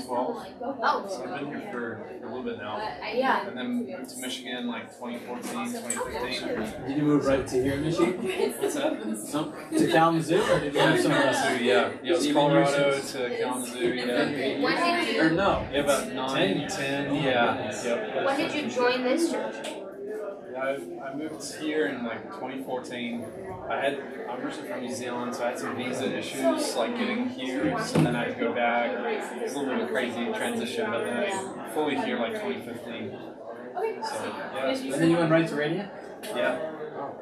2012. Oh. So I've been here for a little bit now. Yeah. And then moved to Michigan like 2014, 2015. Did you move right to here in Michigan? What's that? To Kalamazoo, or did you have somewhere else? Kalamazoo, yeah. Yeah, it was Colorado to Kalamazoo, yeah. When did you? Or no? Yeah, about 9, 10, yeah. Yep. When did you join this church? I moved here in like 2014. I'm originally from New Zealand, so I had some visa issues like getting here, so then I had to go back. It was a little bit of a crazy transition, but then I'm fully here like 2015. So yeah, And then you went right to radio? yeah.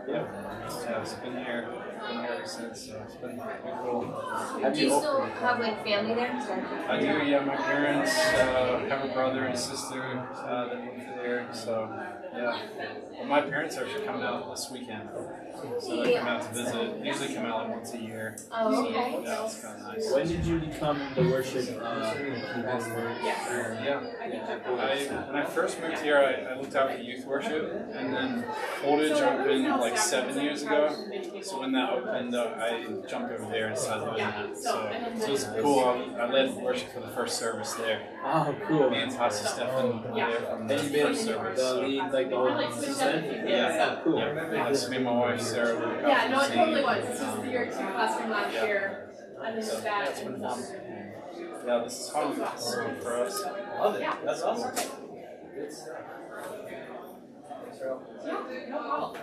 Yeah, it's been here ever since, so it's been cool. Do you still have like family there? I do, yeah. My parents have a brother and sister that live there, so yeah. Well, my parents are actually coming out this weekend, so they come out to visit. Usually come out like once a year. Oh, So, okay. yeah, it's kind of nice. When did you become the worship pastor? Yeah. When I first moved here, I looked after youth worship, and then Voltage opened like 7 years ago. So when that opened, I jumped over there and started doing that. So it was cool. I led worship for the first service there. Oh, cool. Me and Pastor Stefan were there from the And you've been first service. the So. lead, like the whole since then? Yeah. Cool. Yeah, it's me and my wife, Sarah. Yeah, no, it totally was. This was the year 2 class from last year. And then So, that. it's been fun. Yeah, this is home. This is good for us. Love it. That's awesome. Good stuff. Yeah, no problem.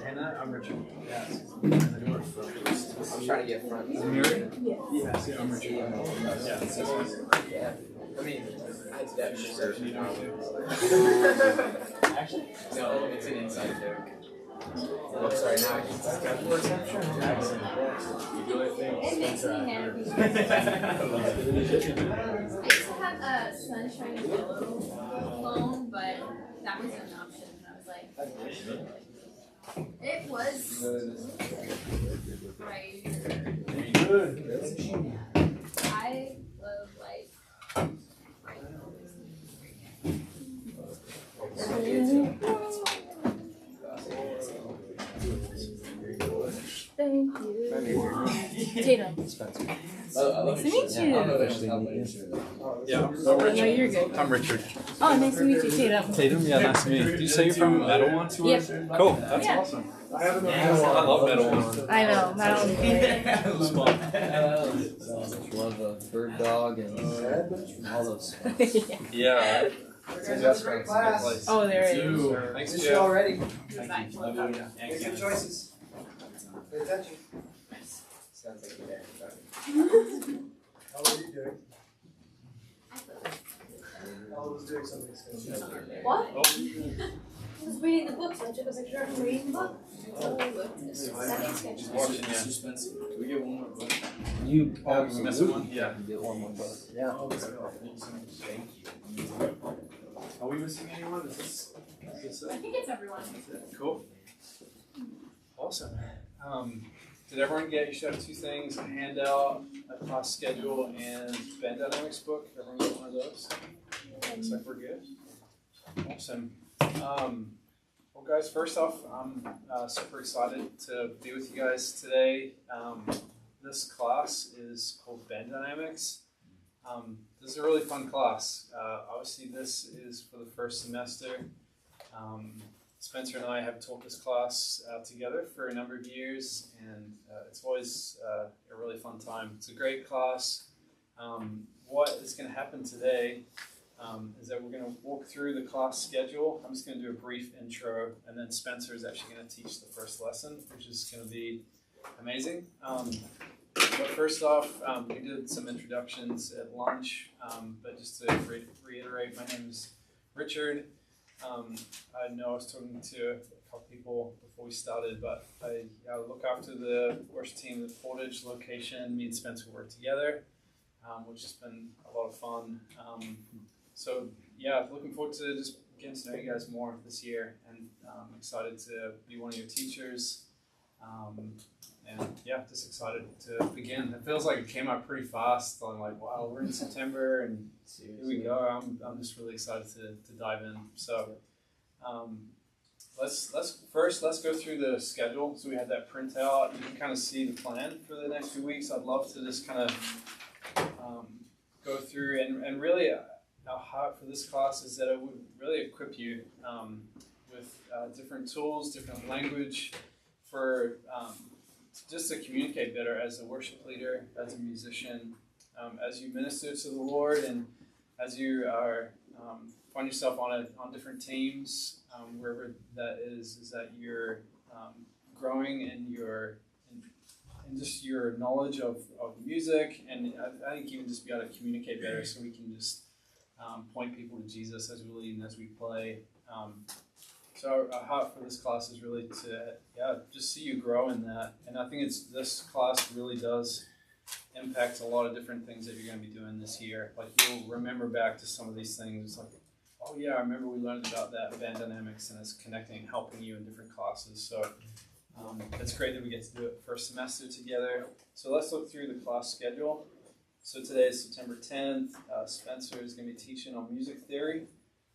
Hannah, I'm Richard. Yes. I'm trying to get front. Is it Mary? Yes, I'm Richard. Yeah, it's this one. Yeah. I mean, I had to definitely search. You know, too. Actually? No, it's an inside joke. Oh, sorry, now I can got the reception. You do it, It makes me happy. I used to have a Sunshine Yellow phone, but that was an option. And I was like, it was right. I love like. Thank you. Tatum. Nice to meet you. Yeah, I'm No, you're good. I'm Richard. Oh, nice to meet you, Tatum. Tatum, yeah, nice to meet you. Did you say you're from Metal One? Yep. Cool, that's Yeah. awesome. I love Metal One. I know, that was great. Love a bird dog and all those. Yeah. That's a good place. Oh, there it is. Thanks, Is Jeff. she already? Thank you. Make good choices. Pay attention. Sounds like you're there. How are you doing? I was doing something special. What? I was reading the book, so I took a picture of reading the book. Just watching, yeah. Can we get one more book? You Oh, you missing one? Yeah. Get one more book. Yeah. Oh, that's good. Thank you so much. Thank you. Are we missing anyone? Is this I it? think it's everyone. Cool. Awesome. Did everyone get, you should have 2 things, a handout, a class schedule, and Band Dynamics book? Everyone get one of those? Looks like we're good. Awesome. Well, guys, first off, I'm super excited to be with you guys today. This class is called Band Dynamics. This is a really fun class. Obviously, this is for the first semester. Spencer and I have taught this class together for a number of years, and it's always a really fun time. It's a great class. What is going to happen today is that we're going to walk through the class schedule. I'm just going to do a brief intro, and then Spencer is actually going to teach the first lesson, which is going to be amazing. But first off, we did some introductions at lunch, but just to reiterate, my name is Richard. I know I was talking to a couple people before we started, but I look after the worship team at Portage location. Me and Spencer work together, which has been a lot of fun. So yeah, looking forward to just getting to know you guys more this year, and I'm excited to be one of your teachers. And yeah, just excited to begin. It feels like it came out pretty fast. I'm like, wow, we're in September, and here we go. I'm just really excited to dive in. So let's go through the schedule. So we have that printout. You can kind of see the plan for the next few weeks. I'd love to just kind of go through and really our heart for this class is that it would really equip you with different tools, different language for just to communicate better as a worship leader, as a musician, as you minister to the Lord, and as you are find yourself on different teams, wherever that is that you're growing in your in just your knowledge of music, and I think even just be able to communicate better, so we can just point people to Jesus as we lead and as we play. So our heart for this class is really to just see you grow in that, and I think this class really does impact a lot of different things that you're going to be doing this year. Like you'll remember back to some of these things, like, oh yeah, I remember we learned about that band dynamics, and it's connecting, helping you in different classes. So it's great that we get to do it first semester together. So let's look through the class schedule. So today is September 10th. Spencer is going to be teaching on music theory.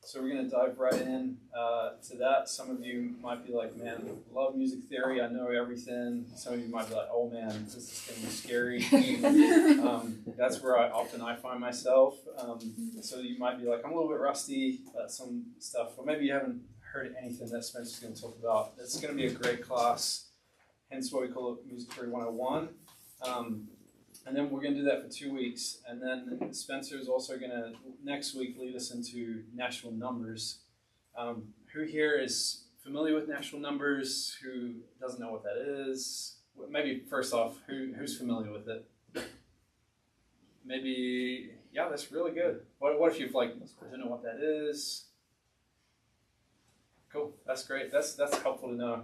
So we're going to dive right in to that. Some of you might be like, man, I love music theory. I know everything. Some of you might be like, oh man, this is going to be scary. That's where I find myself. So you might be like, I'm a little bit rusty at some stuff. Or maybe you haven't heard anything that Spencer's going to talk about. It's going to be a great class. Hence why we call it Music Theory 101. And then we're going to do that for 2 weeks. And then Spencer is also going to, next week, lead us into natural numbers. Who here is familiar with natural numbers? Who doesn't know what that is? Maybe first off, who's familiar with it? Maybe, yeah, that's really good. What if you've I don't know what that is? Cool, that's great. That's helpful to know.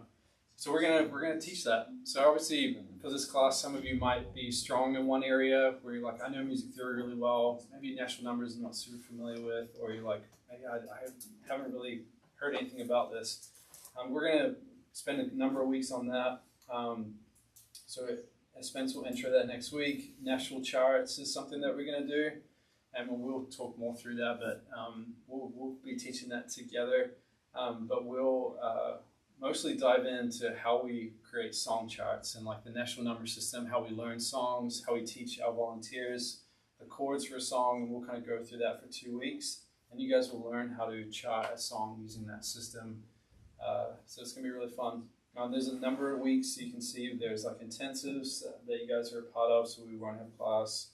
So we're gonna teach that. So obviously for this class, some of you might be strong in one area where you're like, I know music theory really well. Maybe natural numbers I'm not super familiar with, or you're like, maybe I haven't really heard anything about this. We're gonna spend a number of weeks on that. So Spence will intro that next week. National charts is something that we're gonna do, and we'll talk more through that. But we'll be teaching that together. But we'll mostly dive into how we create song charts and like the national number system, how we learn songs, how we teach our volunteers the chords for a song, and we'll kind of go through that for 2 weeks. And you guys will learn how to chart a song using that system. So it's gonna be really fun. There's a number of weeks you can see there's like intensives that you guys are a part of, so we won't have class.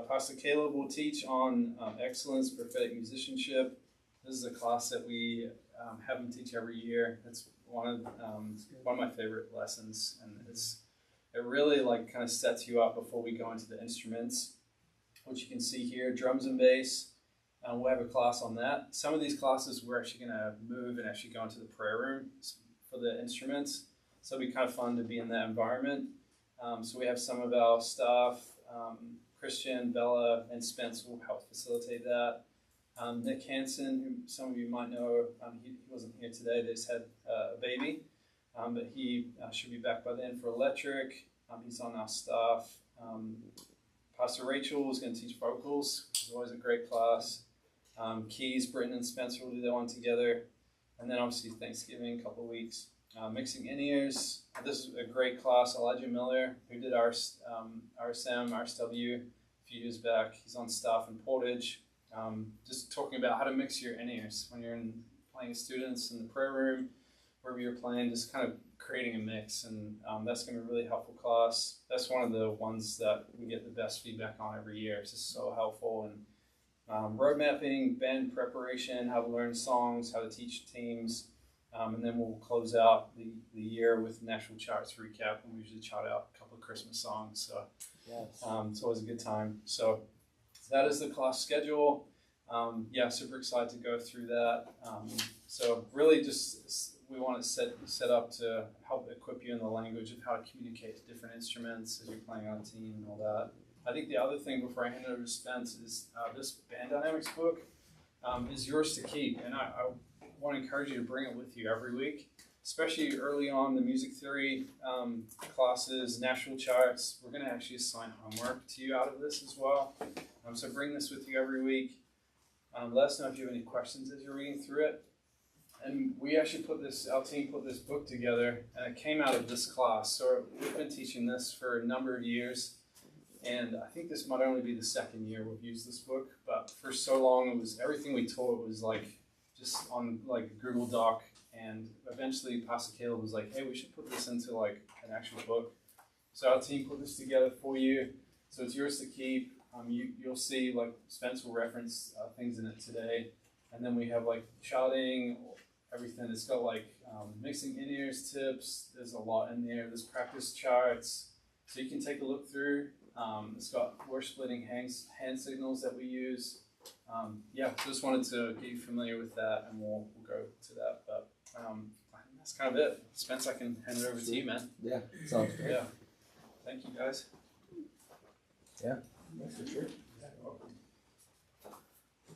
Pastor Caleb will teach on excellence, prophetic musicianship. This is a class that we have him teach every year. It's one of my favorite lessons, and it really like kind of sets you up before we go into the instruments, which you can see here, drums and bass. We'll have a class on that. Some of these classes we're actually going to move and actually go into the prayer room for the instruments, so it'll be kind of fun to be in that environment. So we have some of our staff, Christian, Bella, and Spence will help facilitate that. Nick Hansen, who some of you might know, he wasn't here today. They just had a baby, but he should be back by then for electric. He's on our staff. Pastor Rachel is going to teach vocals, which is always a great class. Keys, Britton and Spencer will do that one together. And then obviously Thanksgiving, a couple of weeks. Mixing in-ears. This is a great class. Elijah Miller, who did RSM, RSW a few years back. He's on staff in Portage. Just talking about how to mix your in-ears when you're playing with students in the prayer room, wherever you're playing, just kind of creating a mix, and that's going to be a really helpful class. That's one of the ones that we get the best feedback on every year. It's just so helpful. And road mapping, band preparation, how to learn songs, how to teach teams, and then we'll close out the year with national charts recap, and we usually chart out a couple of Christmas songs. So it's always a good time. So that is the class schedule. Super excited to go through that. So really just we want to set up to help equip you in the language of how to communicate to different instruments as you're playing on a team and all that. I think the other thing before I hand it over to Spence is this band dynamics book is yours to keep, and I want to encourage you to bring it with you every week, especially early on the music theory classes, national charts. We're going to actually assign homework to you out of this as well. So bring this with you every week. Let us know if you have any questions as you're reading through it. and we actually our team put this book together, and it came out of this class. So we've been teaching this for a number of years, and I think this might only be the second year we've used this book, but for so long it was everything we taught was like just on like Google Doc, and eventually Pastor Caleb was like, hey, we should put this into like an actual book. So our team put this together for you, so it's yours to keep. You'll see like Spence will reference things in it today, and then we have like charting, everything. It's got like mixing in-ears tips. There's a lot in there. There's practice charts, so you can take a look through. It's got worship leading hand signals that we use. So just wanted to get you familiar with that, and we'll go to that. But I think that's kind of it. Spence, I can hand it over to you, man. Yeah, sounds great. Yeah. Thank you, guys. Yeah, for sure.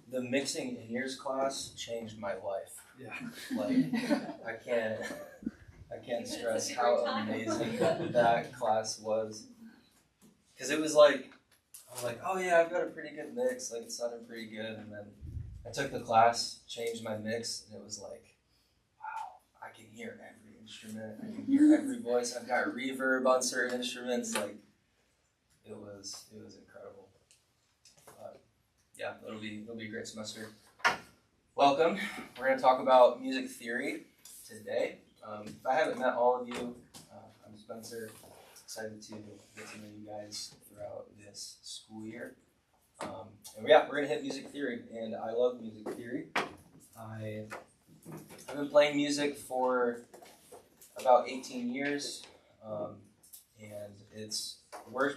The mixing in-ears class changed my life. Yeah. Like, I can't stress how amazing that class was. Because it was like, I was like, oh yeah, I've got a pretty good mix, like it sounded pretty good, and then I took the class, changed my mix, and it was like, wow, I can hear every instrument, I can hear every voice, I've got reverb on certain instruments, like, it was incredible. Yeah, it'll be a great semester. Welcome. We're going to talk about music theory today. If I haven't met all of you, I'm Spencer. Excited to get to know you guys throughout this school year. We're going to hit music theory, and I love music theory. I've been playing music for about 18 years, and it's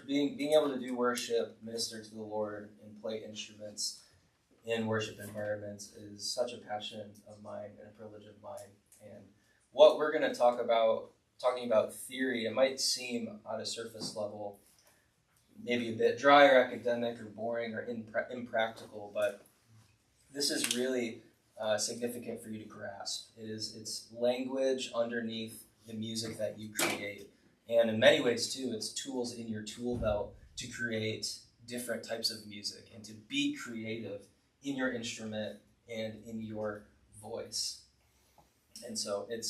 being able to do worship, minister to the Lord, and play instruments in worship environments is such a passion of mine and a privilege of mine. And what we're going to talking about theory, it might seem on a surface level maybe a bit dry or academic or boring or impractical, but this is really significant for you to grasp. It's language underneath the music that you create. And in many ways, too, it's tools in your tool belt to create different types of music and to be creative in your instrument and in your voice. And so it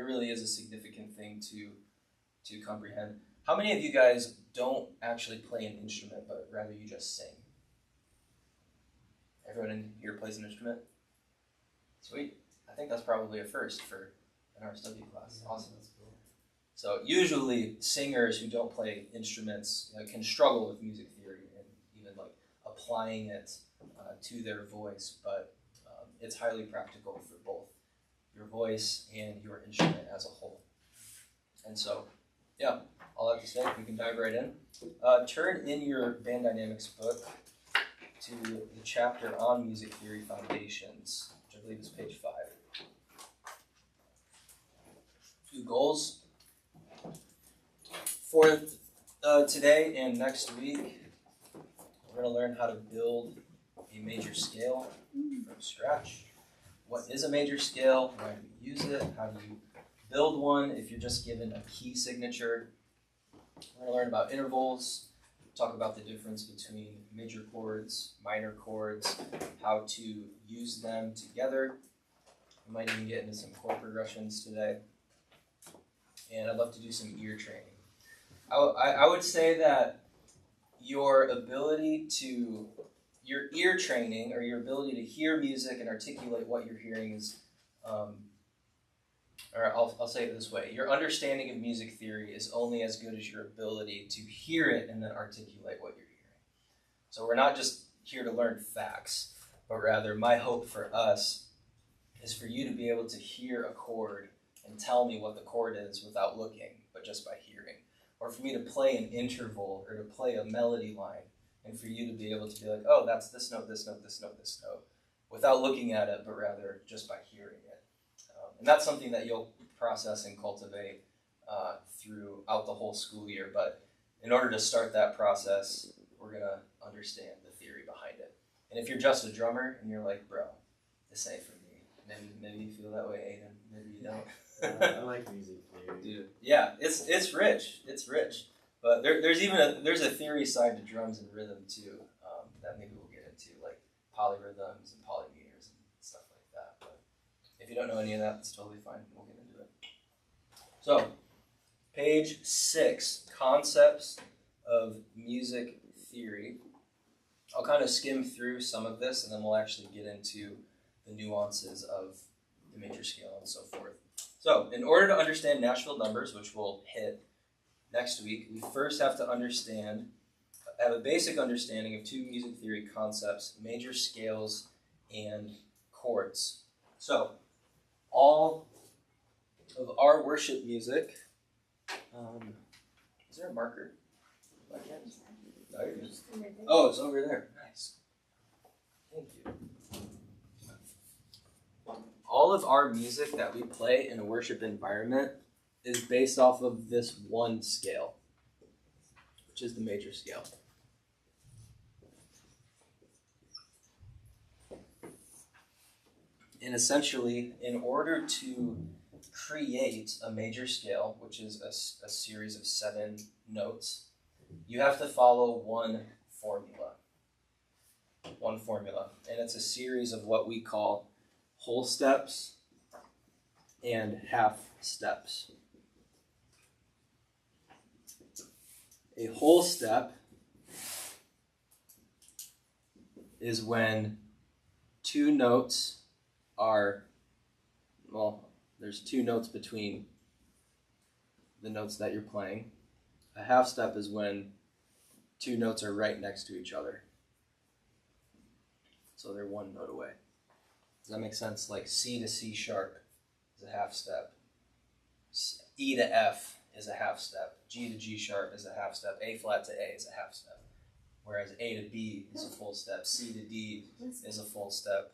really is a significant thing to comprehend. How many of you guys don't actually play an instrument, but rather you just sing? Everyone in here plays an instrument? Sweet. I think that's probably a first for an RSW class. Awesome. So usually singers who don't play instruments can struggle with music theory and even like applying it to their voice, but it's highly practical for both your voice and your instrument as a whole. And so, yeah, all I have to say, we can dive right in. Turn in your band dynamics book to the chapter on music theory foundations, which I believe is page 5. A few goals for today and next week. We're going to learn how to build a major scale from scratch. What is a major scale? Why do you use it? How do you build one if you're just given a key signature? We're going to learn about intervals, talk about the difference between major chords, minor chords, how to use them together. We might even get into some chord progressions today. And I'd love to do some ear training. I would say that your ear training, or your ability to hear music and articulate what you're hearing is, or I'll say it this way, your understanding of music theory is only as good as your ability to hear it and then articulate what you're hearing. So we're not just here to learn facts, but rather my hope for us is for you to be able to hear a chord and tell me what the chord is without looking, but just by hearing. Or for me to play an interval or to play a melody line and for you to be able to be like, oh, that's this note, this note, this note, this note, without looking at it, but rather just by hearing it. And that's something that you'll process and cultivate throughout the whole school year. But in order to start that process, we're going to understand the theory behind it. And if you're just a drummer and you're like, bro, this ain't for me. Maybe you feel that way, Aiden. Maybe you don't. I like music theory. Dude, yeah, it's rich. It's rich. But there's a theory side to drums and rhythm too that maybe we'll get into, like polyrhythms and polymeters and stuff like that. But If you don't know any of that, that's totally fine. We'll get into it. So, page 6, concepts of music theory. I'll kind of skim through some of this, and then we'll actually get into the nuances of the major scale and so forth. So, in order to understand Nashville numbers, which we'll hit next week, we first have to have a basic understanding of two music theory concepts, major scales and chords. So, all of our worship music, is there a marker? No, you're good. Oh, it's over there. Nice. Thank you. All of our music that we play in a worship environment is based off of this one scale, which is the major scale. And essentially, in order to create a major scale, which is a series of 7 notes, you have to follow one formula. One formula. And it's a series of what we call whole steps and half steps. A whole step is when 2 notes are, there's 2 notes between the notes that you're playing. A half step is when 2 notes are right next to each other. So they're 1 note away. Does that make sense? Like C to C sharp is a half step. E to F is a half step. G to G sharp is a half step. A flat to A is a half step. Whereas A to B is a full step. C to D is a full step.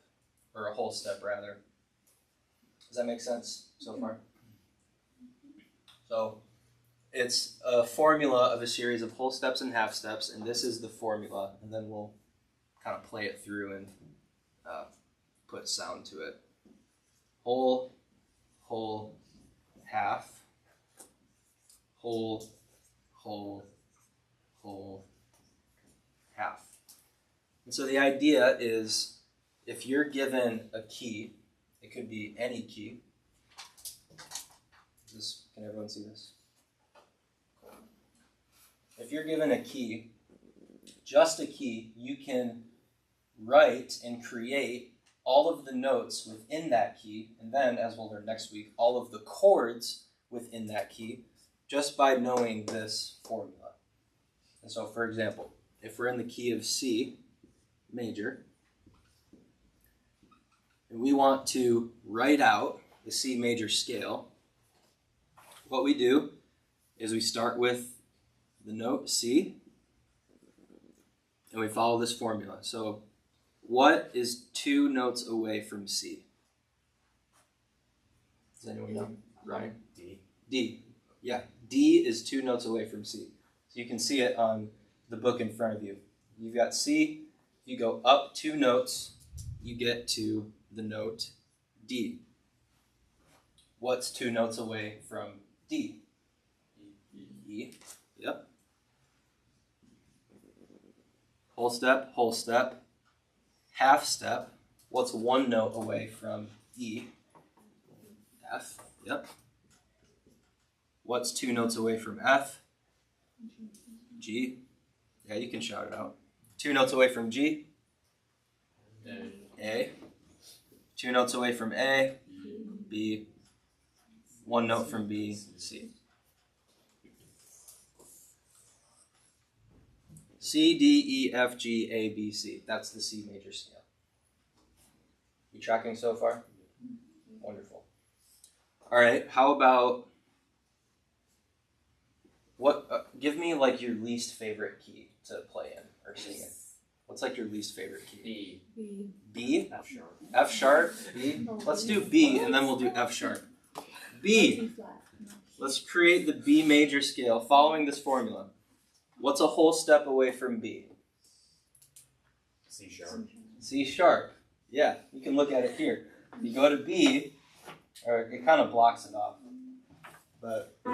Or a whole step, rather. Does that make sense so far? So, it's a formula of a series of whole steps and half steps, and this is the formula, and then we'll kind of play it through and put sound to it. Whole, half, whole, half. And so the idea is, if you're given a key, it could be any key. Can everyone see this? If you're given a key, just a key, you can write and create all of the notes within that key, and then, as we'll learn next week, all of the chords within that key, just by knowing this formula. And so, for example, if we're in the key of C major, and we want to write out the C major scale, what we do is we start with the note C, and we follow this formula. So, what is 2 notes away from C? Does anyone know? Ryan? D. Yeah, D is 2 notes away from C. So you can see it on the book in front of you. You've got C. You go up 2 notes, you get to the note D. What's 2 notes away from D? E. Yep. Whole step, half step. What's 1 note away from E? F. Yep. What's 2 notes away from F? G. Yeah, you can shout it out. 2 notes away from G? A. 2 notes away from A? B. 1 note from B? C. C, D, E, F, G, A, B, C. That's the C major scale. You tracking so far? Wonderful. All right, how about give me like your least favorite key to play in or sing in. What's like your least favorite key? B. B? F sharp. F sharp? B? Let's do B and then we'll do F sharp. B. Let's create the B major scale following this formula. What's a whole step away from B? C sharp. C sharp. Yeah, you can look at it here. You go to B, or it kind of blocks it off. But B,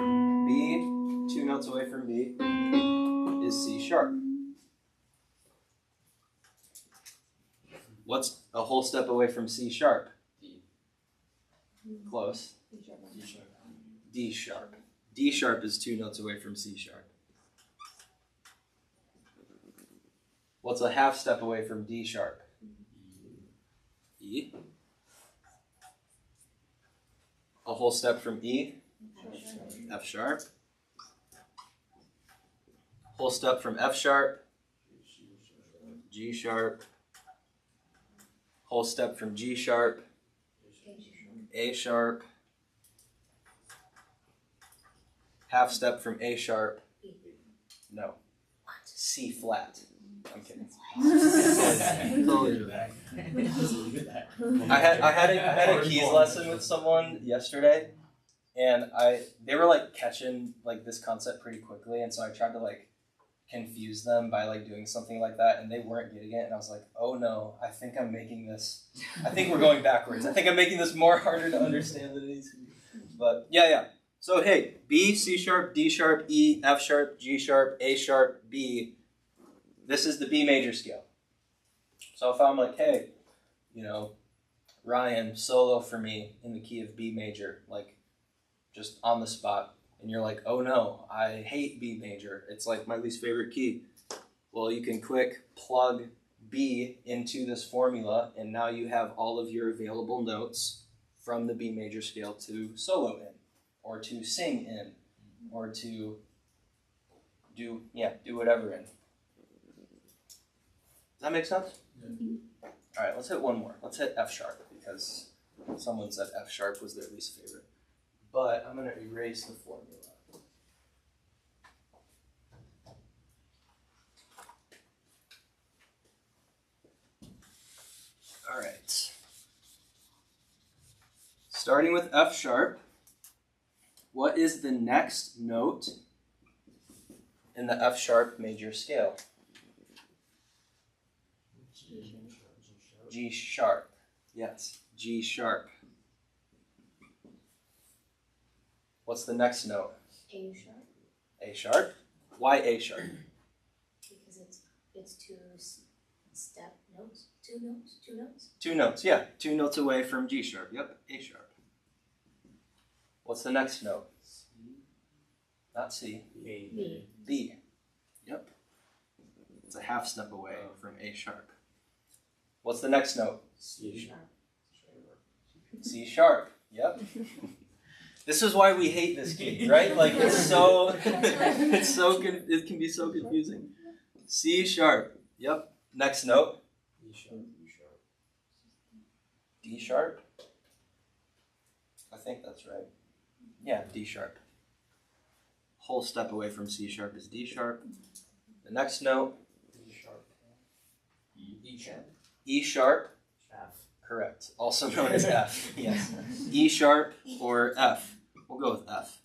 2 notes away from B, is C sharp. What's a whole step away from C sharp? Close. D sharp. D sharp is 2 notes away from C sharp. What's a half step away from D sharp? E. A whole step from E? F sharp. Whole step from F sharp? G sharp. Whole step from G sharp? A sharp. Half step from A sharp? No. C flat. I'm kidding. Totally do that. I had a keys lesson with someone yesterday, and they were like catching like this concept pretty quickly, and so I tried to like confuse them by like doing something like that, and they weren't getting it, and I was like, oh no, I think we're going backwards. I think I'm making this more harder to understand than it needs to be. But yeah. So hey, B, C sharp, D sharp, E, F sharp, G sharp, A sharp, B. This is the B major scale. So if I'm like, hey, Ryan, solo for me in the key of B major, like just on the spot, and you're like, oh no, I hate B major. It's like my least favorite key. Well, you can quick plug B into this formula, and now you have all of your available notes from the B major scale to solo in, or to sing in, or to do whatever in. Does that make sense? Yeah. All right, let's hit one more. Let's hit F sharp, because someone said F sharp was their least favorite. But I'm going to erase the formula. All right. Starting with F sharp, what is the next note in the F sharp major scale? G sharp. Yes, G sharp. What's the next note? A sharp. A sharp? Why A sharp? Because it's two step notes. Two notes. Two notes, yeah. 2 notes away from G sharp. Yep, A sharp. What's the next note? Not C. B. B. Yep. It's a half step away from A sharp. What's the next note? C sharp. C sharp. Yep. This is why we hate this key, right? Like it can be so confusing. C sharp. Yep. Next note. D sharp. I think that's right. Yeah, D sharp. Whole step away from C sharp is D sharp. The next note. E sharp. E sharp. F. Correct. Also known as F. Yes. E sharp or F. We'll go with F.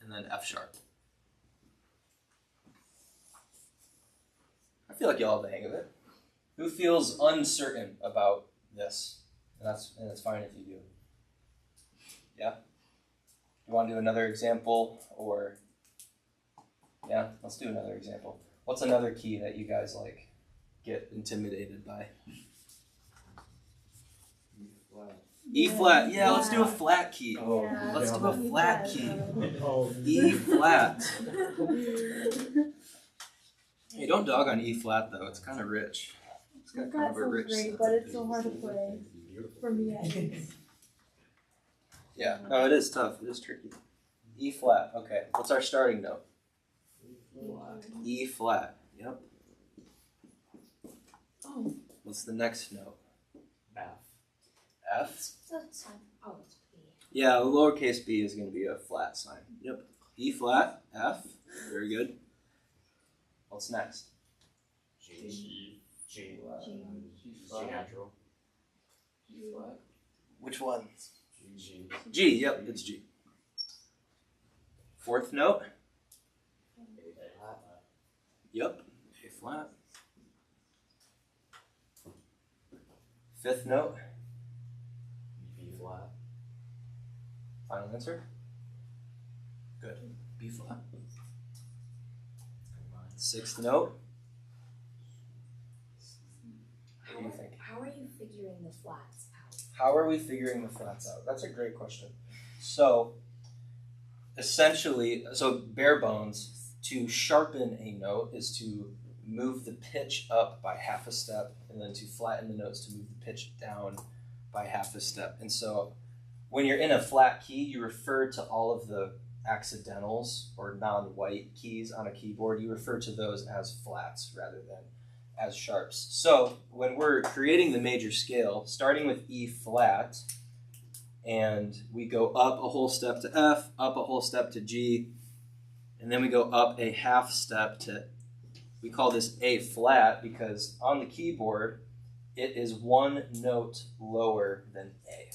And then F sharp. I feel like y'all have the hang of it. Who feels uncertain about this? And that's fine if you do. Yeah? You want to do another example, or yeah, let's do another example. What's another key that you guys like get intimidated by? E flat. Yeah, let's do a flat key. Oh, Let's do a flat key. Oh, E flat. Hey, don't dog on E flat though. It's kind of rich. It's got kind of a rich. Great, but it's so hard to play for me at least. Yeah, no, it is tough. It is tricky. E flat. Okay, what's our starting note? E flat. Yep. Oh. What's the next note? F. F. So it's B. Yeah, the lowercase b is going to be a flat sign. Yep. E flat. F. Very good. What's next? G natural. Which one? G. G. Yep, it's G. Fourth note. Yep. A flat. Fifth note. B flat. Final answer? Good. B flat. Sixth note. What do you think? How are you figuring the flats out? how are we figuring the flats out? That's a great question. So essentially, bare bones, to sharpen a note is to move the pitch up by half a step, and then to flatten the notes to move the pitch down by half a step. And so when you're in a flat key, you refer to all of the accidentals or non-white keys on a keyboard. You refer to those as flats rather than as sharps. So when we're creating the major scale, starting with E flat, and we go up a whole step to F, up a whole step to G, and then we go up a half step to, we call this A flat because on the keyboard, it is one note lower than A.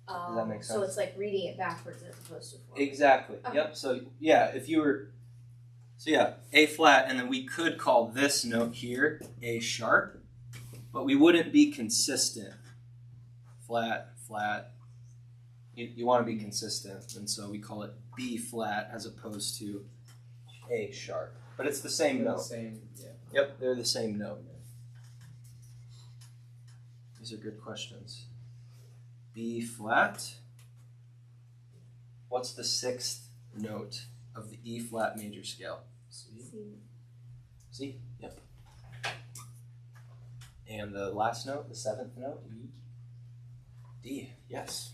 Does that make sense? So it's like reading it backwards as opposed to forward. Exactly. Okay. Yep. So yeah, if you were, so yeah, A flat, and then we could call this note here A sharp, but we wouldn't be consistent. Flat, flat. You want to be consistent, and so we call it B flat as opposed to A sharp. But it's the same note. Same, yeah. Yep, they're the same note. These are good questions. B flat. What's the sixth note of the E flat major scale? C? Yep. And the last note, the seventh note? D, yes.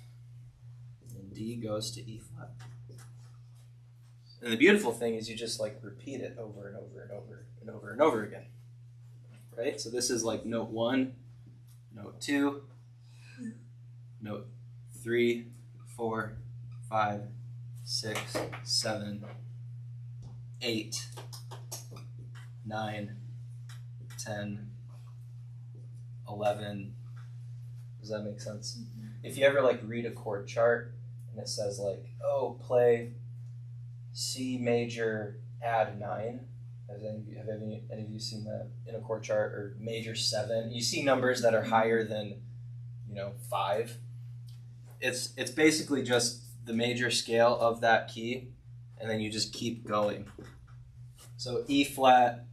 And D goes to E flat. And the beautiful thing is you just like repeat it over and over and over and over and over again. Right? So this is like note 1, note 2, note 3, 4, 5, 6, 7, 8, 9, 10, 11. Does that make sense? If you ever like read a chord chart and it says like, oh, play C major add 9. Have any of you seen that in a chord chart? Or major 7? You see numbers that are higher than 5. It's basically just the major scale of that key, and then you just keep going. So E flat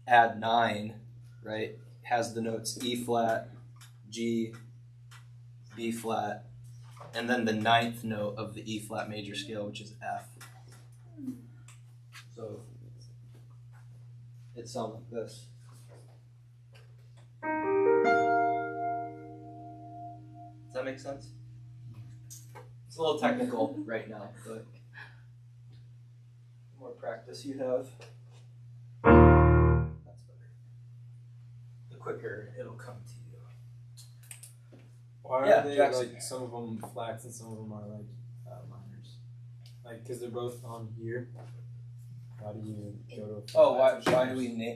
add 9, right, has the notes E flat, G, B flat, and then the 9th note of the E flat major scale, which is F. So it sounds like this. Does that make sense? It's a little technical right now, but the more practice you have, that's better. The quicker it'll come to you. Why Yeah, are they Jackson. like some of them flats and some of them are like minors? Like, because they're both on here. How do you go to a flat? Oh,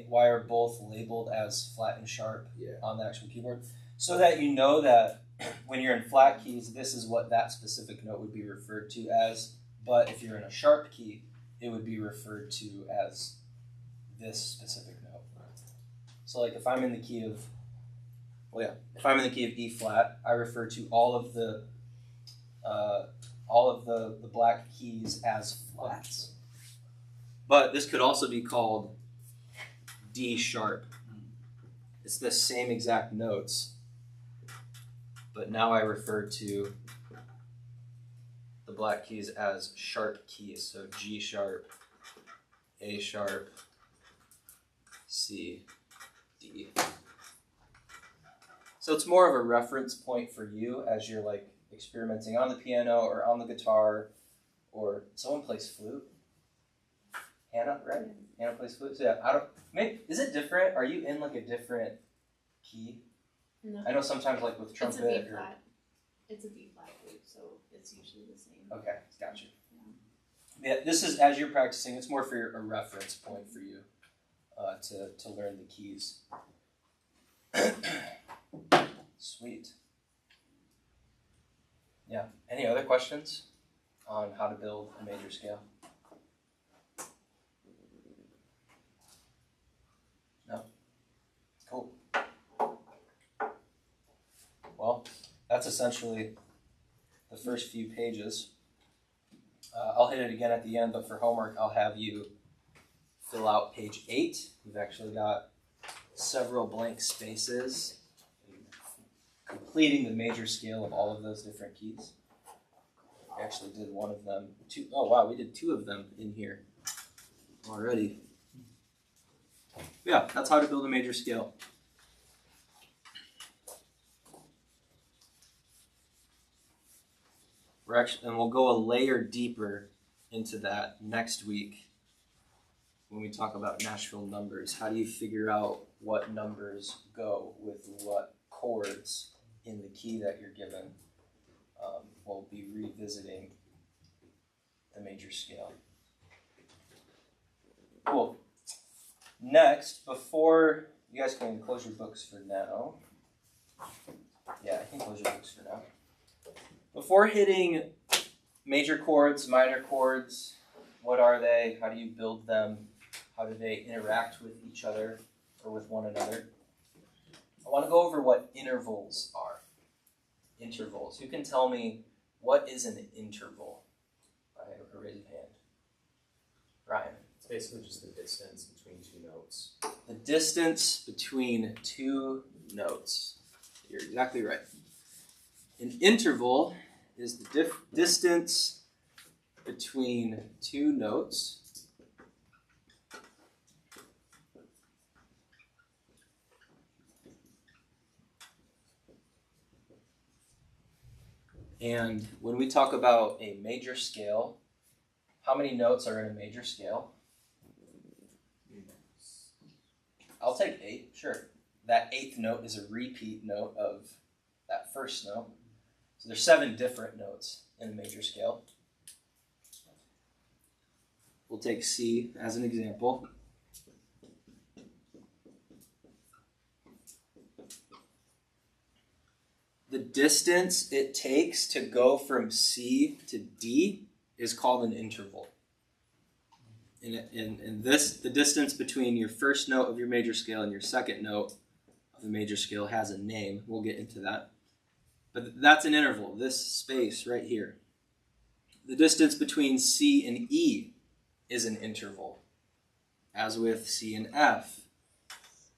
why are both labeled as flat and sharp on the actual keyboard? So that you know that when you're in flat keys, this is what that specific note would be referred to as. But if you're in a sharp key, it would be referred to as this specific note. So like if I'm in the key of, E flat, I refer to all of the black keys as flats. But this could also be called D sharp. It's the same exact notes, but now I refer to the black keys as sharp keys. So G sharp, A sharp, C, D. So it's more of a reference point for you as you're like experimenting on the piano or on the guitar, or someone plays flute. Hannah, right? Hannah plays flute. So yeah, is it different? Are you in like a different key? No. I know sometimes like with trumpet. It's a B flat. It's a B flat flute, so it's usually the same. Okay, gotcha. Yeah, this is as you're practicing. It's more for a reference point for you to learn the keys. Sweet. Yeah. Any other questions on how to build a major scale? No? Cool. Well, that's essentially the first few pages. I'll hit it again at the end, but for homework, I'll have you fill out page 8. We've actually got several blank spaces completing the major scale of all of those different keys. We actually did one of them. Oh wow, we did 2 of them in here already. Yeah, that's how to build a major scale. And we'll go a layer deeper into that next week when we talk about Nashville numbers. How do you figure out what numbers go with what chords in the key that you're given? We'll be revisiting the major scale. Cool. Next, before you guys can close your books for now. Yeah, I can close your books for now. Before hitting major chords, minor chords, what are they? How do you build them? How do they interact with each other or with one another? I want to go over what intervals are. Intervals. Who can tell me what is an interval? I have a raised hand. Ryan. It's basically just the distance between 2 notes. The distance between 2 notes. You're exactly right. An interval is the distance between 2 notes and when we talk about a major scale, how many notes are in a major scale? I'll take 8, sure. That 8th note is a repeat note of that first note. So there's 7 different notes in a major scale. We'll take C as an example. The distance it takes to go from C to D is called an interval. And this, the distance between your first note of your major scale and your second note of the major scale has a name. We'll get into that. But that's an interval, this space right here. The distance between C and E is an interval, as with C and F,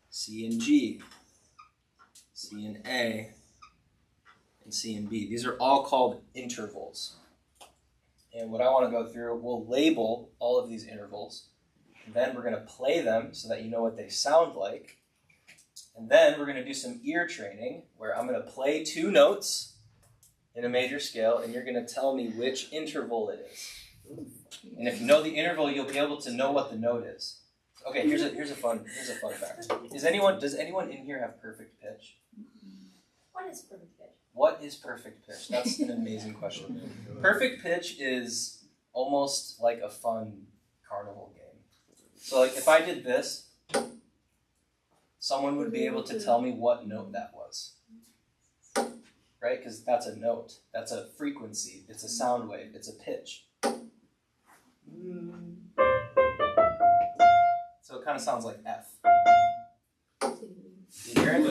C and G, C and A, and C and B. These are all called intervals. And what I want to go through, we'll label all of these intervals, and then we're going to play them so that you know what they sound like. And then we're going to do some ear training where I'm going to play 2 notes in a major scale, and you're going to tell me which interval it is. And if you know the interval, you'll be able to know what the note is. Okay, here's a fun fact. Does anyone in here have perfect pitch? What is perfect pitch? What is perfect pitch? That's an amazing question. Perfect pitch is almost like a fun carnival game. So like if I did this, someone would be able to tell me what note that was. Right? Because that's a note. That's a frequency. It's a sound wave. It's a pitch. So it kind of sounds like F. You hear it?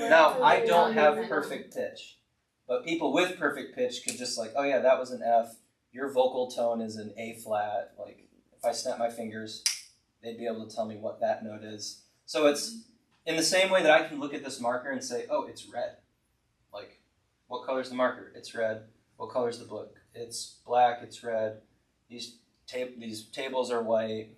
Now, I don't have perfect pitch, but people with perfect pitch could just like, oh yeah, that was an F. Your vocal tone is an A flat. Like, if I snap my fingers, they'd be able to tell me what that note is. So it's in the same way that I can look at this marker and say, oh, it's red. Like, what color is the marker? It's red. What color is the book? It's black, it's red. These tables are white.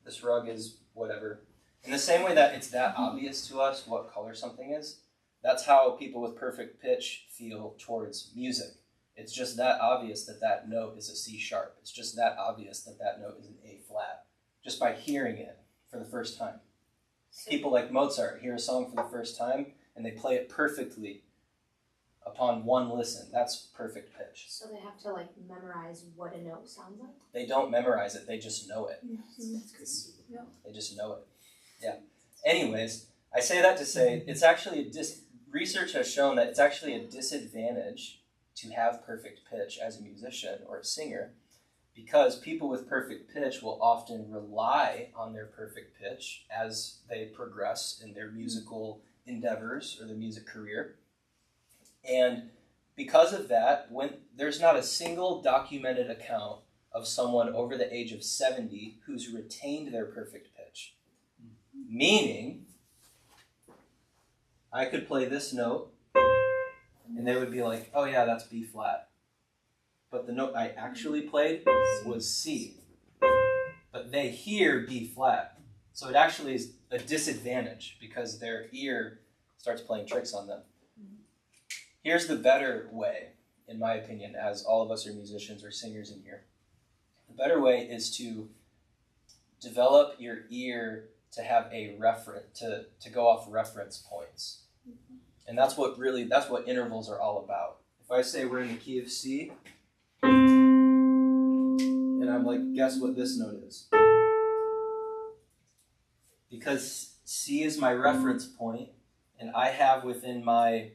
This rug is whatever. In the same way that it's that obvious to us what color something is, that's how people with perfect pitch feel towards music. It's just that obvious that that note is a C sharp. It's just that obvious that that note is an A flat, just by hearing it for the first time. People like Mozart hear a song for the first time and they play it perfectly upon one listen. That's perfect pitch. So they have to like memorize what a note sounds like? They don't memorize it, they just know it. They just know it. Yeah. Anyways, I say that to say it's actually research has shown that it's actually a disadvantage to have perfect pitch as a musician or a singer, because people with perfect pitch will often rely on their perfect pitch as they progress in their musical endeavors or their music career. And because of that, when there's not a single documented account of someone over the age of 70 who's retained their perfect pitch. Meaning, I could play this note, and they would be like, oh yeah, that's B flat. But the note I actually played was C. But they hear B flat. So it actually is a disadvantage because their ear starts playing tricks on them. Here's the better way, in my opinion, as all of us are musicians or singers in here. The better way is to develop your ear to have a reference, to go off reference points. And that's what intervals are all about. If I say we're in the key of C, and I'm like, guess what this note is? Because C is my reference point, and I have within my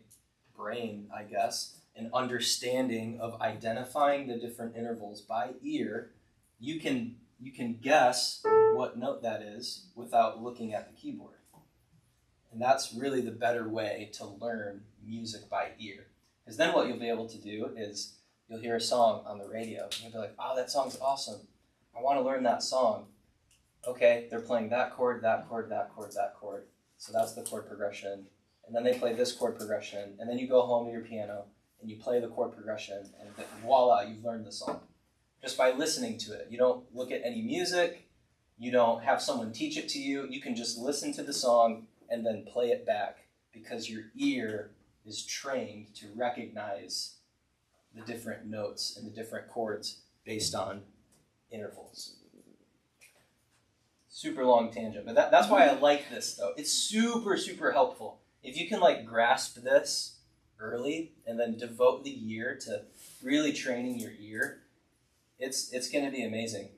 brain, I guess, an understanding of identifying the different intervals by ear, you can guess what note that is without looking at the keyboard. And that's really the better way to learn music by ear. Because then what you'll be able to do is you'll hear a song on the radio, and you'll be like, oh, that song's awesome. I want to learn that song. Okay, they're playing that chord, that chord, that chord, that chord. So that's the chord progression. And then they play this chord progression. And then you go home to your piano, and you play the chord progression, and voila, you've learned the song. Just by listening to it. You don't look at any music. You don't have someone teach it to you. You can just listen to the song and then play it back because your ear is trained to recognize the different notes and the different chords based on intervals. Super long tangent, but that's why I like this though. It's super, super helpful. If you can like grasp this early and then devote the year to really training your ear, it's going to be amazing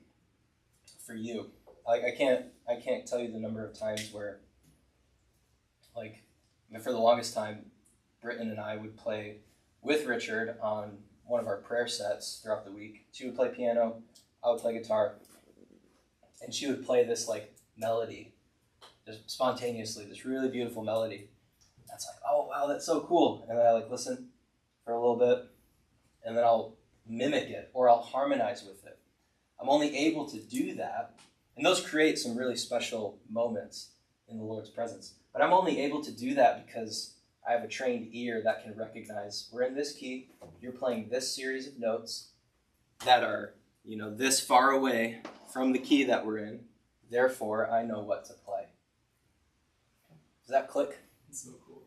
for you. Like I can't tell you the number of times where, like, for the longest time, Britton and I would play with Richard on one of our prayer sets throughout the week. She would play piano, I would play guitar, and she would play this like melody, just spontaneously, this really beautiful melody. That's like, oh wow, that's so cool. And then I like listen for a little bit, and then I'll mimic it or I'll harmonize with it. I'm only able to do that, and those create some really special moments in the Lord's presence. But I'm only able to do that because I have a trained ear that can recognize we're in this key, you're playing this series of notes that are, this far away from the key that we're in, therefore I know what to play. Does that click? It's so cool.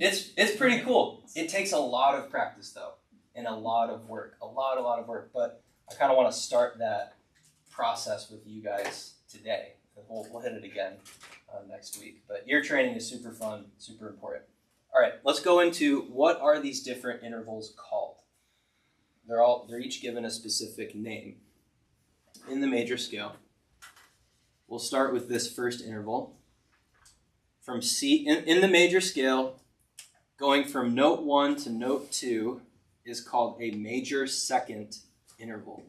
It's pretty cool. It takes a lot of practice though, and a lot of work, a lot of work, but I kind of want to start that process with you guys today. We'll hit it again next week, but ear training is super fun, super important. All right, let's go into what are these different intervals called. They're each given a specific name. In the major scale, we'll start with this first interval. From C, in the major scale, going from note 1 to note 2 is called a major second interval.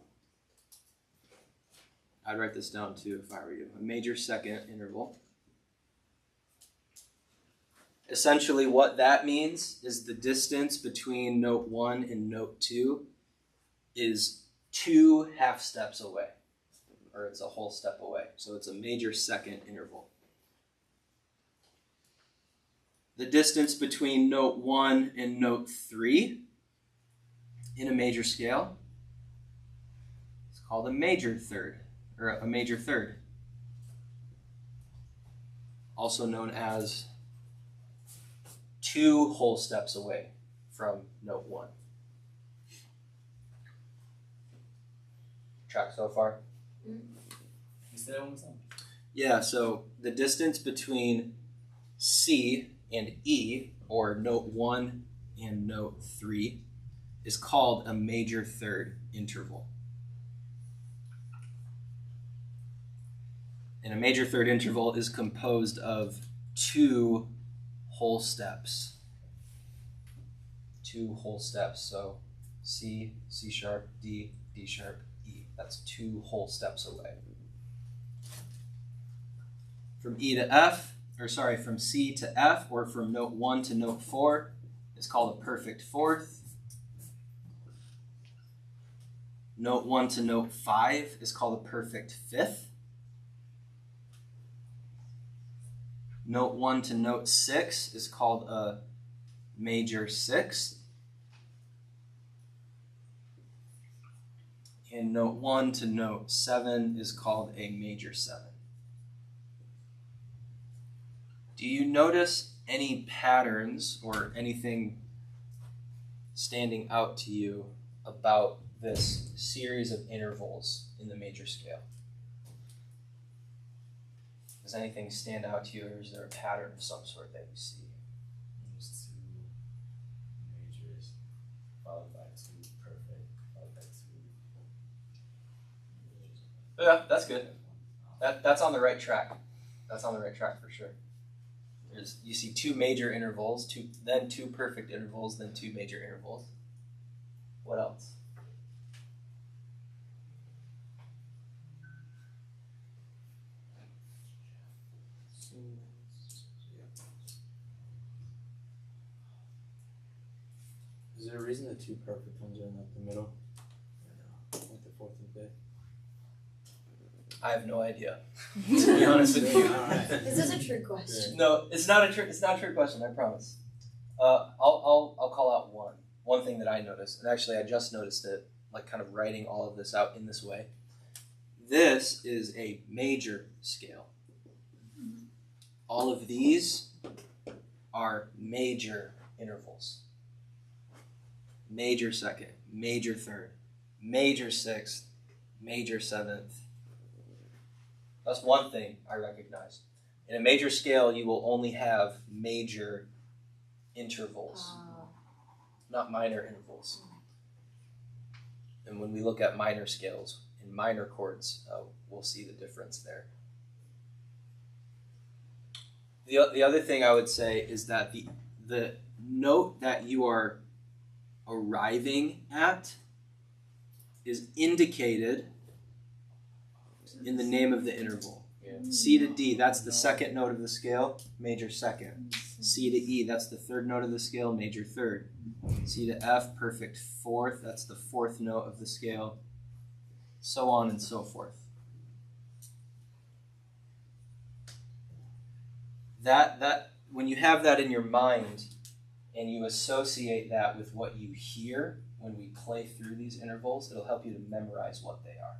I'd write this down too if I were you. A major second interval. Essentially what that means is the distance between note 1 and note 2 is 2 half steps away, or it's a whole step away. So it's a major second interval. The distance between note 1 and note 3 in a major scale is called a major third, or a major third, also known as 2 whole steps away from note 1. Track so far? Can you say that one more time? Yeah, so the distance between C and E, or note 1 and note 3, is called a major third interval. And a major third interval is composed of 2 whole steps. 2 whole steps, so C, C sharp, D, D sharp, E. That's 2 whole steps away. From from C to F, or from note 1 to note 4, is called a perfect fourth. Note 1 to note 5 is called a perfect fifth. Note 1 to note 6 is called a major sixth. And note 1 to note 7 is called a major 7. Do you notice any patterns or anything standing out to you about this series of intervals in the major scale? Does anything stand out to you, or is there a pattern of some sort that you see? There's 2 majors, followed by 2 perfect, followed by 2 majors. Yeah, that's good. That's on the right track. That's on the right track for sure. You see 2 major intervals, then 2 perfect intervals, then 2 major intervals. What else? Is there a reason the 2 perfect ones are in like the middle? Like the 4th and 5th? I have no idea. To be honest with you. This is a trick question. No, it's not a trick question. I promise. I'll call out one thing that I noticed, and actually I just noticed it, like kind of writing all of this out in this way. This is a major scale. All of these are major intervals. Major second, major third, major sixth, major seventh. That's one thing I recognized. In a major scale, you will only have major intervals, not minor intervals. And when we look at minor scales in minor chords, we'll see the difference there. The other thing I would say is that the note that you are arriving at is indicated in the name of the interval. C to D, that's the second note of the scale, major second. C to E, that's the third note of the scale, major third. C to F, perfect fourth, that's the fourth note of the scale. So on and so forth. That when you have that in your mind and you associate that with what you hear when we play through these intervals, it'll help you to memorize what they are.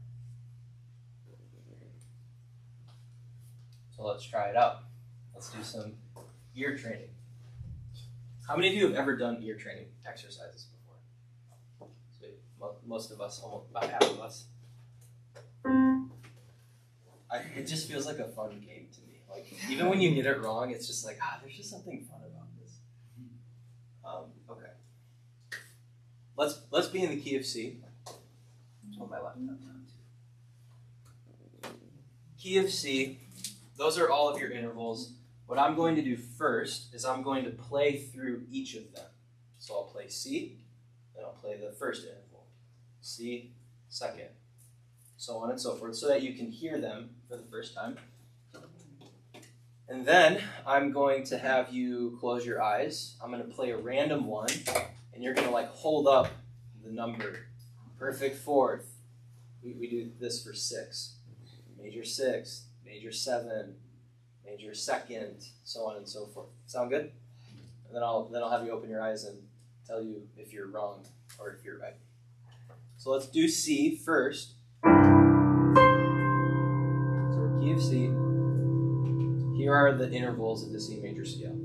So let's try it out. Let's do some ear training. How many of you have ever done ear training exercises before? So most of us, almost about half of us. It just feels like a fun game to me. Like even when you get it wrong, it's just like, there's just something fun about this. Okay. Let's be in the key of C. Put my laptop down too. Key of C. Those are all of your intervals. What I'm going to do first is I'm going to play through each of them. So I'll play C, then I'll play the first interval. C, second, so on and so forth, so that you can hear them for the first time. And then I'm going to have you close your eyes. I'm going to play a random one, and you're going to hold up the number. Perfect fourth. We do this for 6. Major sixth, major 7, major second, so on and so forth. Sound good? And then I'll have you open your eyes and tell you if you're wrong or if you're right. So let's do C first. So we're key of C. Here are the intervals of the C major scale.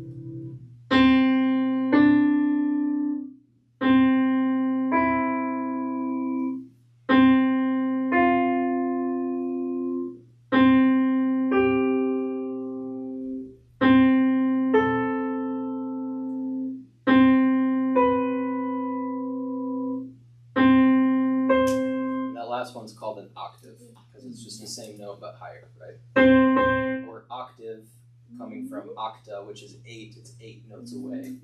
One's called an octave because it's just the same note but higher, right? Or octave coming from octa, which is 8. It's 8 notes away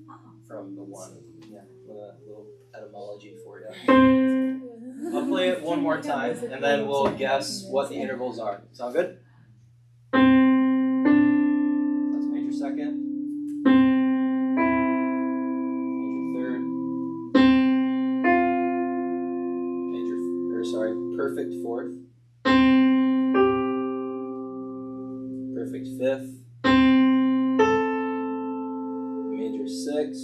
from the 1. Yeah, a little etymology for you. I'll play it one more time and then we'll guess what the intervals are. Sound good? That's major second. Perfect fourth, perfect fifth, major 6,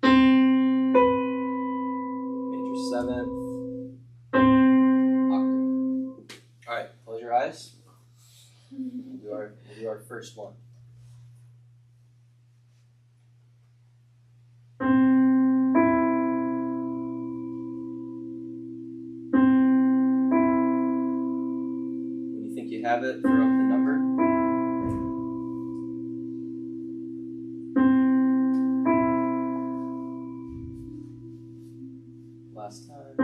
major 7th, octave. Alright, close your eyes. We'll do our first one. When you think you have it, throw up the number. Last time.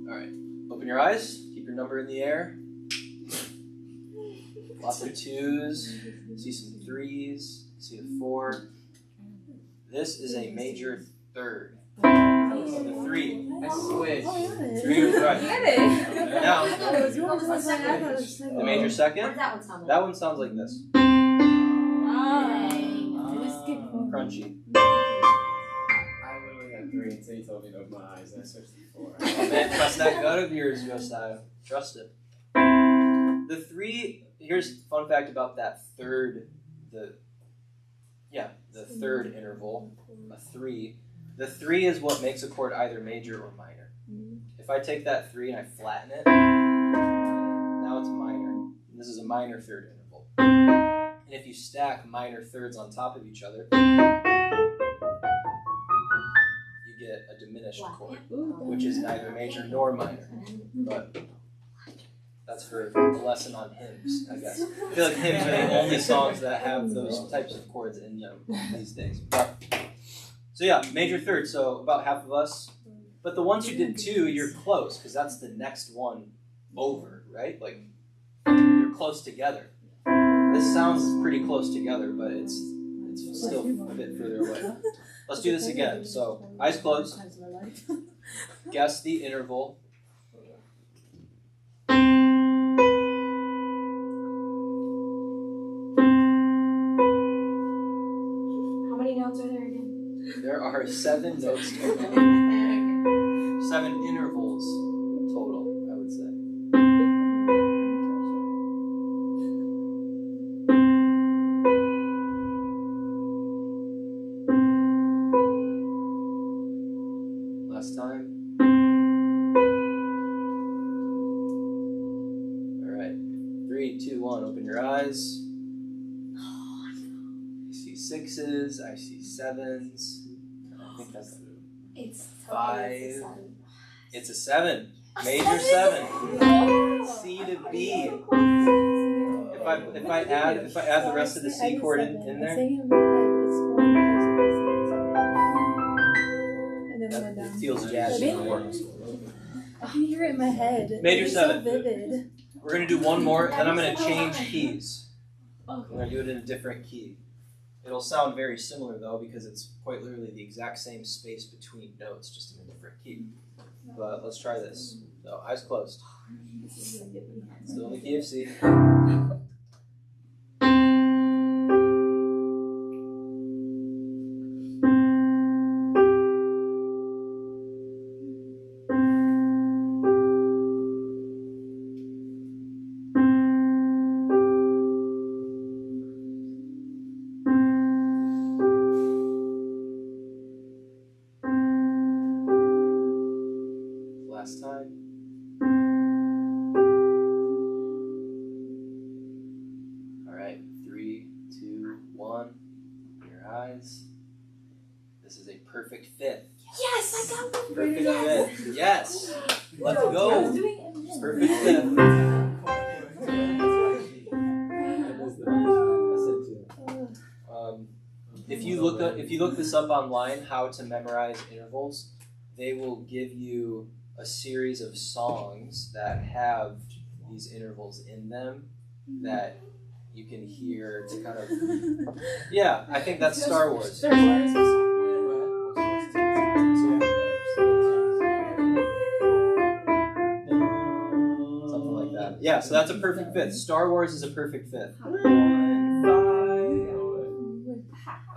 Alright, open your eyes, keep your number in the air. Lots of 2s, see some 3s, see a 4. This is a major 3rd. The 3. I switched. 3 was right. Now, the major 2nd, That one sound that one sounds like this. Crunchy. I literally had 3 until you told me to open my eyes and I switched to 4. Oh man, trust that gut of yours, Josiah. Trust it. The 3, here's a fun fact about that 3rd, the 3rd interval, a 3. The 3 is what makes a chord either major or minor. If I take that 3 and I flatten it, now it's minor. And this is a minor 3rd interval. And if you stack minor 3rds on top of each other, you get a diminished chord, which is neither major nor minor. But that's for a lesson on hymns, I guess. I feel like hymns are the only songs that have those types of chords in them these days. So yeah, major 3rd, so about half of us. But the ones who did 2, you're close, because that's the next one over, right? Like, you're close together. This sounds pretty close together, but it's still a bit further away. Let's do this again. So, eyes closed. Guess the interval. How many notes are there again? There are 7 notes total. 7 intervals total, I would say. Last time. Alright. 3, 2, 1. Open your eyes. I see 6s. I see 7s. I think that's It's 5. It's a 7. Major 7. C to B. If I add the rest of the C chord in there, it feels jazzy and works. I can hear it in my head. Major It's 7. So vivid. We're gonna do one more, then I'm gonna change keys. I'm gonna do it in a different key. It'll sound very similar though, because it's quite literally the exact same space between notes, just in a different key. But let's try this. So, eyes closed. Still in the key of C. Last time. Alright, 3, 2, 1. Open your eyes. This is a perfect 5th. Yes, I got one. Perfect 5th. Yes! Let's I was go! doing it again. Perfect 5th. If you look this up online, how to memorize intervals, they will give you a series of songs that have these intervals in them that you can hear to kind of yeah, I think that's Star Wars. Star Wars. Something like that. Yeah, so that's a perfect 5th. Star Wars is a perfect 5th.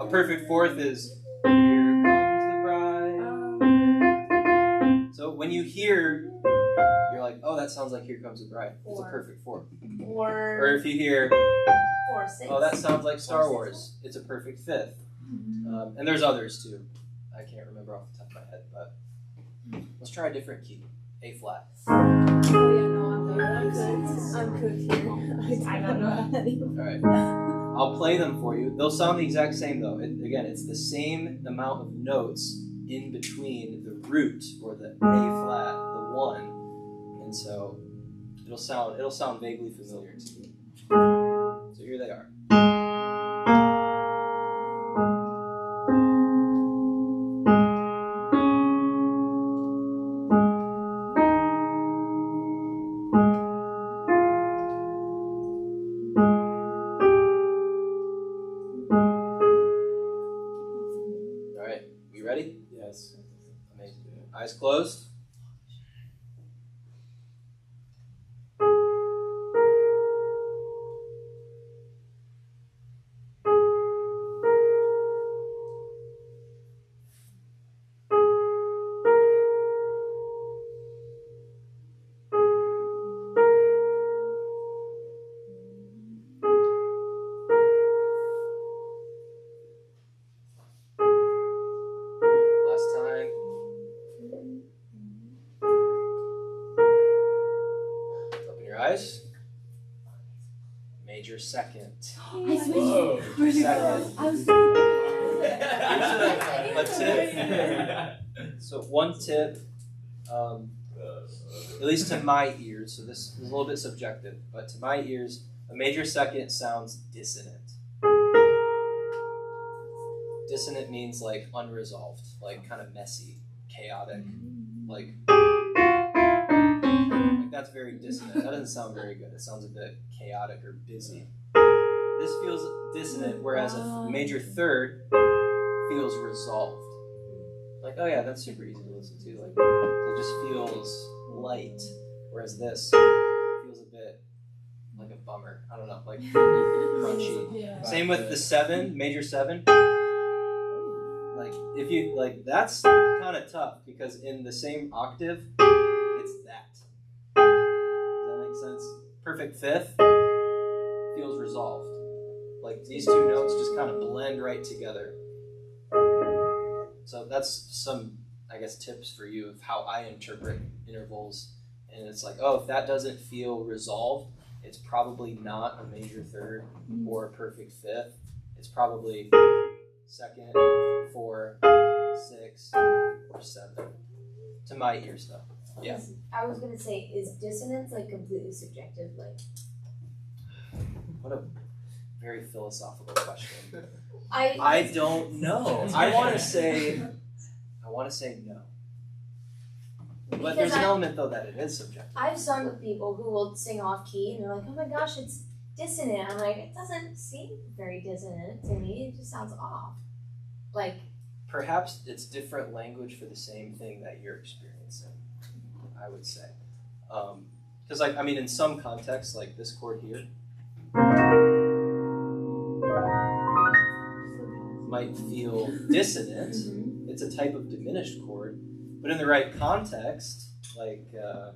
A perfect 4th is Here Comes the Bride. So when you hear you're like, oh, that sounds like Here Comes the Bride. It's a Four. perfect 4. Or Or if you hear, 4, 6. oh, that sounds like Star 4, 6, Wars. It's a perfect 5th. And there's others too. I can't remember off the top of my head, but let's try a different key. A flat. Oh yeah, no, I'm cooked here. I don't know how that even. All right. I'll play them for you. They'll sound the exact same though. Again, it's the same amount of notes in between the root or the A flat, the 1, and so it'll sound vaguely familiar to you. So here they are. All right, we ready? Yes. Amazing. Eyes closed. Last time. Open your eyes. Major second. I switched. Whoa. Second. I was. Here's a tip. So one tip, at least to my ears, so this is a little bit subjective, but to my ears, a major second sounds dissonant. Dissonant means like unresolved, like kind of messy, chaotic, like that's very dissonant. That doesn't sound very good. It sounds a bit chaotic or busy. This feels dissonant, whereas a major third feels resolved. Like, oh yeah, that's super easy to listen to. Like, it just feels light, whereas this feels a bit like a bummer. I don't know, like crunchy. Yeah. Same with the 7, major 7. Like, if you, like, that's kind of tough because in the same octave, it's that. Does that make sense? Perfect 5th feels resolved. Like, these two notes just kind of blend right together. So that's some, I guess, tips for you of how I interpret intervals. And it's like, oh, if that doesn't feel resolved, it's probably not a major third or a perfect 5th. It's probably 2nd, 4, 6, or 7. To my ears, though. Yeah. I was gonna say, is dissonance like completely subjective? Like, What a very philosophical question. I don't know. I want to say no. But Because there's an I- element though that it is subjective. I've sung with people who will sing off key and they're like, oh my gosh, it's dissonant. I'm like, it doesn't seem very dissonant to me. It just sounds off. Like, Perhaps it's different language for the same thing that you're experiencing, I would say. Because like, I mean, in some contexts, like this chord here might feel dissonant. It's a type of diminished chord, but in the right context, like, I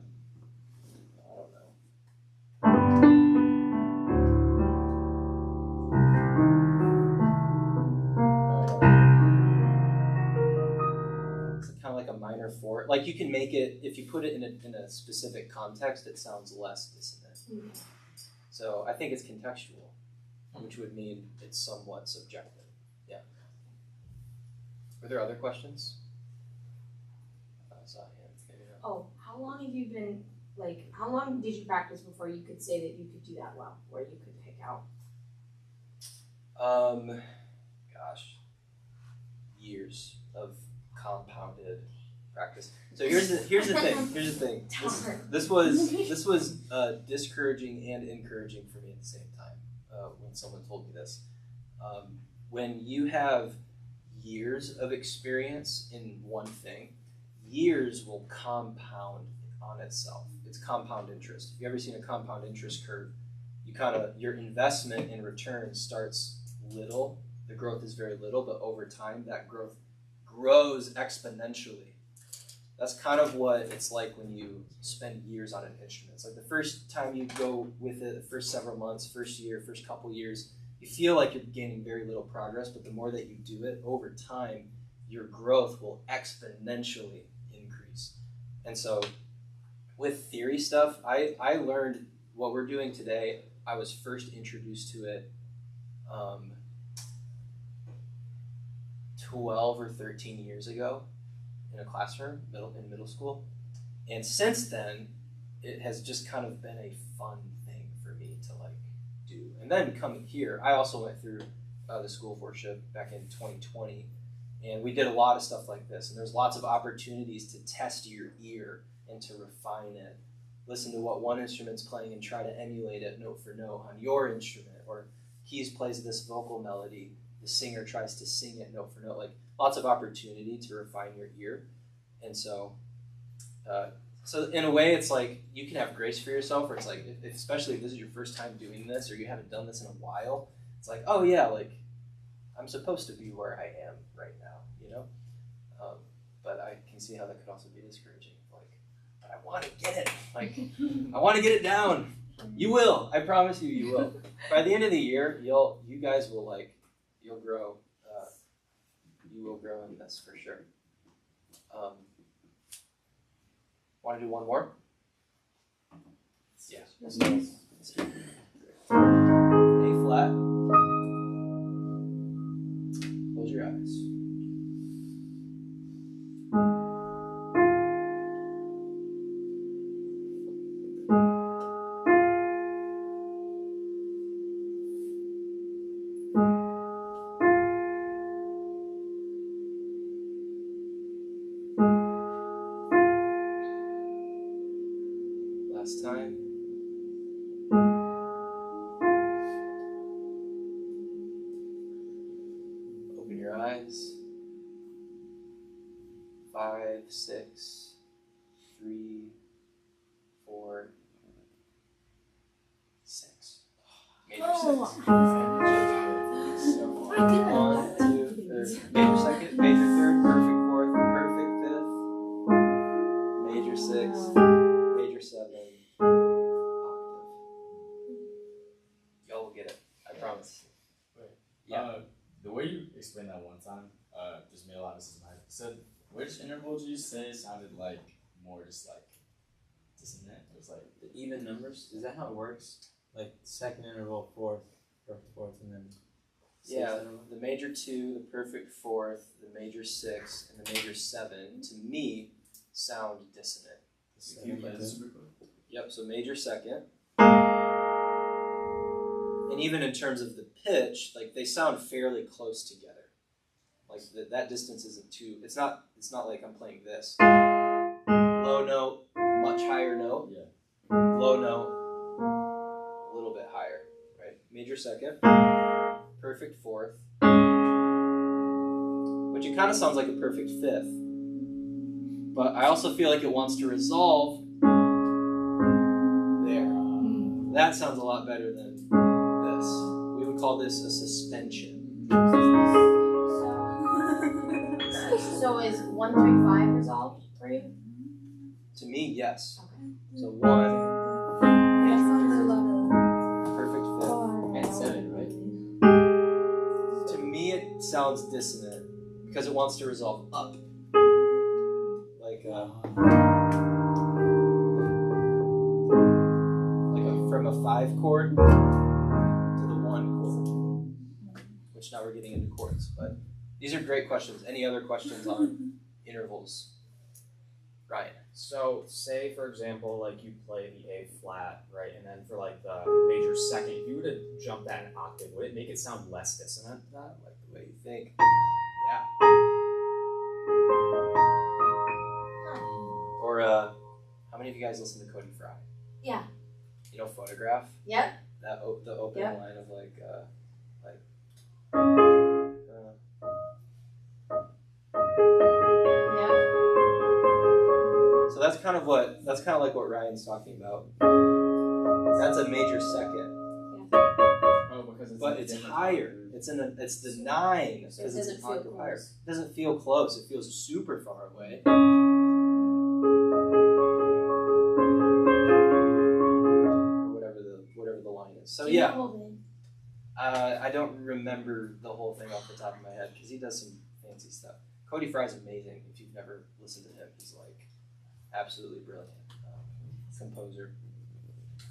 don't know. It's kind of like a minor 4. Like you can make it, if you put it in a specific context, it sounds less dissonant. So I think it's contextual, which would mean it's somewhat subjective. Yeah. Were there other questions? I saw a hand. Maybe not. oh, how long have you been, like, how long did you practice before you could say that you could do that well, where you could pick out? Gosh, years of compounded practice. So here's the thing. This was discouraging and encouraging for me at the same time. When someone told me this, when you have years of experience in one thing, years will compound on itself. It's compound interest. Have you ever seen a compound interest curve? Your investment in return starts little. The growth is very little, but over time that growth grows exponentially. That's kind of what it's like when you spend years on an instrument. It's like the first time you go with it, the first several months, first year, first couple years, you feel like you're gaining very little progress, but the more that you do it over time, your growth will exponentially increase. And so with theory stuff, I learned what we're doing today. I was first introduced to it 12 or 13 years ago in a classroom, in middle school. And since then, it has just kind of been a fun thing for me to like do. And then coming here, I also went through the School of Worship back in 2020, and we did a lot of stuff like this. And there's lots of opportunities to test your ear and to refine it. Listen to what one instrument's playing and try to emulate it note for note on your instrument. Or Keys plays this vocal melody, the singer tries to sing it note for note. Like lots of opportunity to refine your ear. And so in a way, it's like you can have grace for yourself, where it's like, especially if this is your first time doing this or you haven't done this in a while, it's like, oh yeah, like I'm supposed to be where I am right now, you know? But I can see how that could also be discouraging. Like, but I want to get it. Like, I want to get it down. You will. I promise you, you will. By the end of the year, you'll grow. You will grow in this for sure. Want to do one more? Yeah. A flat. Close your eyes. Last time. Open your eyes. 5, 6, 3, 4, 6. Major 6. One, two, major second, major third, perfect fourth, perfect fifth, major 6, major 7, octave. Y'all will get it, I promise. Wait. Yeah. The way you explained that one time, just made a lot of sense in my head. You said, which interval did you say sounded like more just like dissonant? It was like The even numbers, is that how it works? Like second interval, fourth, and then sixth Yeah, interval? the major 2, the perfect fourth, the major 6, and the major 7, to me, sound dissonant. Can you play this super quick? Yep, so major second. And even in terms of the pitch, like they sound fairly close together. Like that distance isn't too, it's not like I'm playing this. Low note, much higher note. Yeah. Low note, a little bit higher, right? Major second, perfect fourth, which it kind of sounds like a perfect fifth. But I also feel like it wants to resolve there. That sounds a lot better than this. We would call this a suspension. So is 1 through 5 resolved for you? To me, yes. Okay. So 1, perfect fifth. And 7, right? To me, it sounds dissonant because it wants to resolve up. Like from a 5 chord to the 1 chord, which now we're getting into chords. But these are great questions. Any other questions on intervals? Ryan. So, say for example, like you play the A flat, right, and then for like the major second, if you were to jump that an octave, would it make it sound less dissonant? That like the way you think. Huh. Or how many of you guys listen to Cody Fry? Yeah. You know Photograph? Yep. That the open Yep. line of like Yeah. So that's kind of like what Ryan's talking about. That's a major second, Oh, because but it's higher. It's the 9 So it because it's doesn't an feel octave higher. close. It doesn't feel close. It feels super far away. So Do you know yeah, Holden? I don't remember the whole thing off the top of my head because he does some fancy stuff. Cody Fry's amazing. If you've never listened to him, he's like absolutely brilliant composer.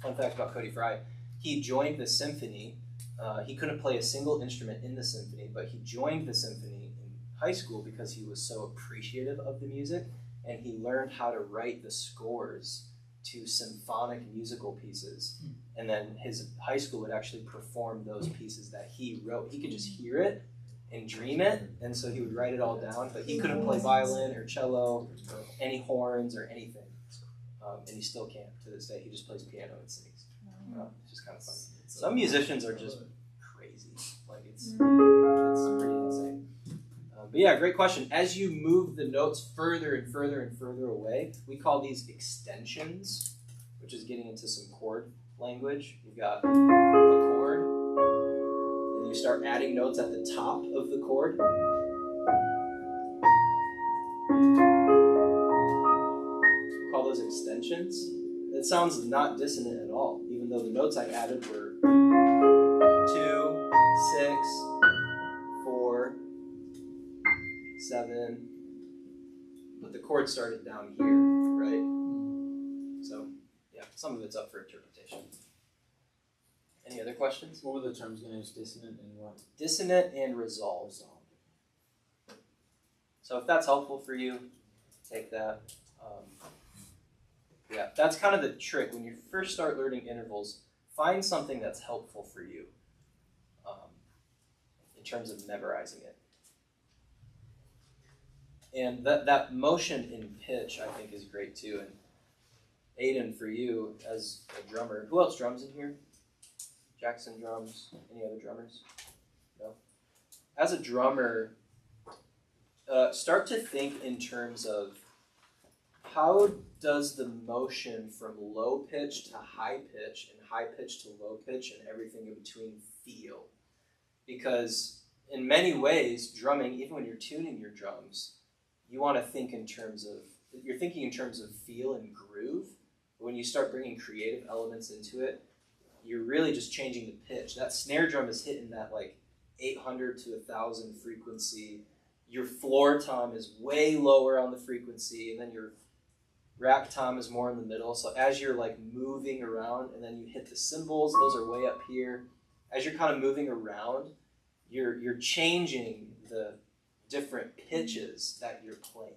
Fun fact about Cody Fry: he joined the symphony. He couldn't play a single instrument in the symphony, but he joined the symphony in high school because he was so appreciative of the music, and he learned how to write the scores to symphonic musical pieces. And then his high school would actually perform those pieces that he wrote. He could just hear it and dream it, and so he would write it all down, but he couldn't play violin or cello or any horns or anything. And he still can't to this day. He just plays piano and sings. It's just kind of funny. Some musicians are just crazy. Like it's pretty insane. But yeah, great question. As you move the notes further and further and further away, we call these extensions, which is getting into some chord language. You've got a chord, and you start adding notes at the top of the chord. We call those extensions. It sounds not dissonant at all, even though the notes I added were 2, 6, 4, 7, but the chord started down here, right? So, yeah, some of it's up for interpretation. Any other questions? What were the terms going to use? Dissonant and what? Dissonant and resolve. So if that's helpful for you, take that. Yeah, that's kind of the trick. When you first start learning intervals, find something that's helpful for you in terms of memorizing it. And that motion in pitch, I think, is great too. And Aiden, for you as a drummer, who else drums in here? Jackson drums. Any other drummers? No. As a drummer, start to think in terms of how does the motion from low pitch to high pitch and high pitch to low pitch and everything in between feel? Because in many ways, drumming, even when you're tuning your drums, you want to think in terms of, you're thinking in terms of feel and groove. But when you start bringing creative elements into it, you're really just changing the pitch. That snare drum is hitting that like 800 to 1,000 frequency. Your floor tom is way lower on the frequency, and then your rack tom is more in the middle. So as you're like moving around, and then you hit the cymbals, those are way up here. As you're kind of moving around, you're changing the different pitches that you're playing.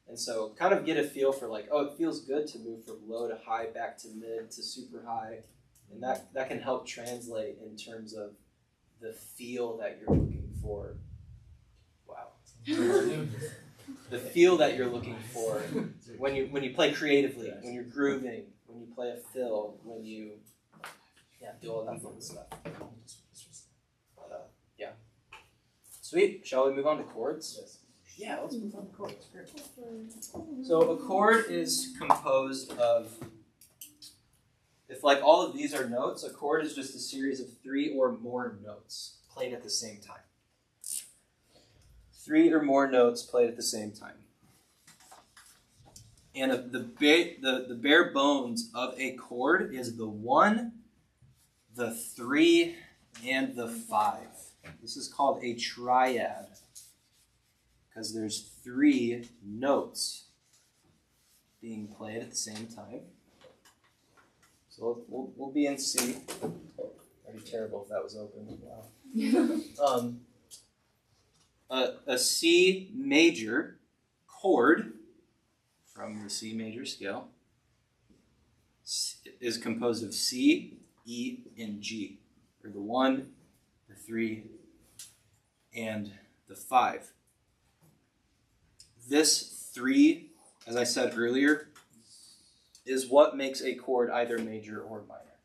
And so kind of get a feel for like, oh, it feels good to move from low to high, back to mid to super high. And that can help translate in terms of the feel that you're looking for. Wow. The feel that you're looking for when you play creatively, when you're grooving, when you play a fill, when you do all that fun stuff. Yeah. Sweet. Shall we move on to chords? Yes. Yeah, let's move on to chords. Great. So a chord is composed of, if like all of these are notes, a chord is just a series of 3 or more notes played at the same time. 3 or more notes played at the same time. And the bare bones of a chord is the 1, the 3, and the 5. This is called a triad because there's 3 notes being played at the same time. So we'll be in C. That'd be terrible if that was open. Wow. A C major chord from the C major scale is composed of C, E, and G, or the 1, the 3, and the 5. This 3, as I said earlier, is what makes a chord either major or minor.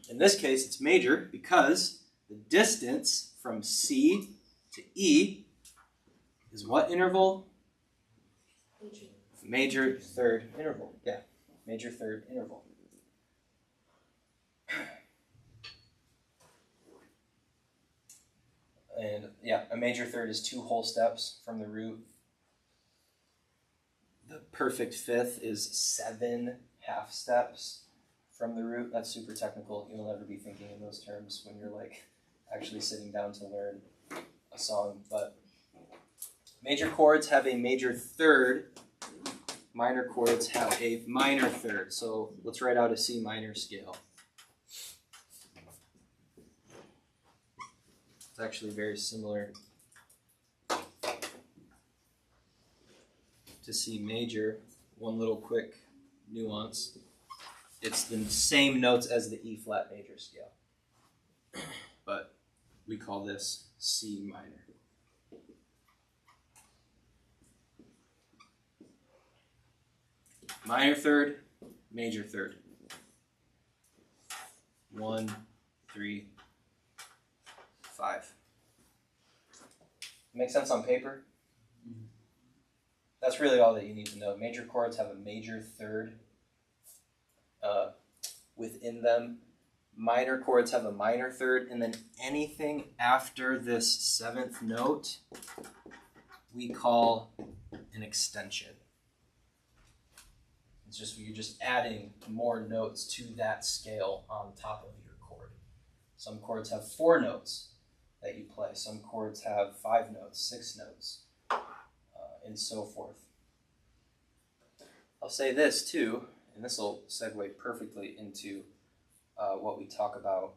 In this case, it's major because the distance from C to E is what interval? Major third interval. Yeah, major third interval. And yeah, a major third is 2 whole steps from the root. The perfect fifth is 7 half steps from the root. That's super technical. You'll never be thinking in those terms when you're like actually sitting down to learn a song. But major chords have a major third. Minor chords have a minor third. So let's write out a C minor scale. It's actually very similar to C major. One little quick nuance. It's the same notes as the E flat major scale, but we call this C minor. Minor third, major third. 1, 3, 5. Make sense on paper? That's really all that you need to know. Major chords have a major third within them. Minor chords have a minor third, and then anything after this seventh note we call an extension. It's just you're just adding more notes to that scale on top of your chord. Some chords have 4 notes that you play. Some chords have 5 notes, 6 notes, and so forth. I'll say this too, and this will segue perfectly into what we talk about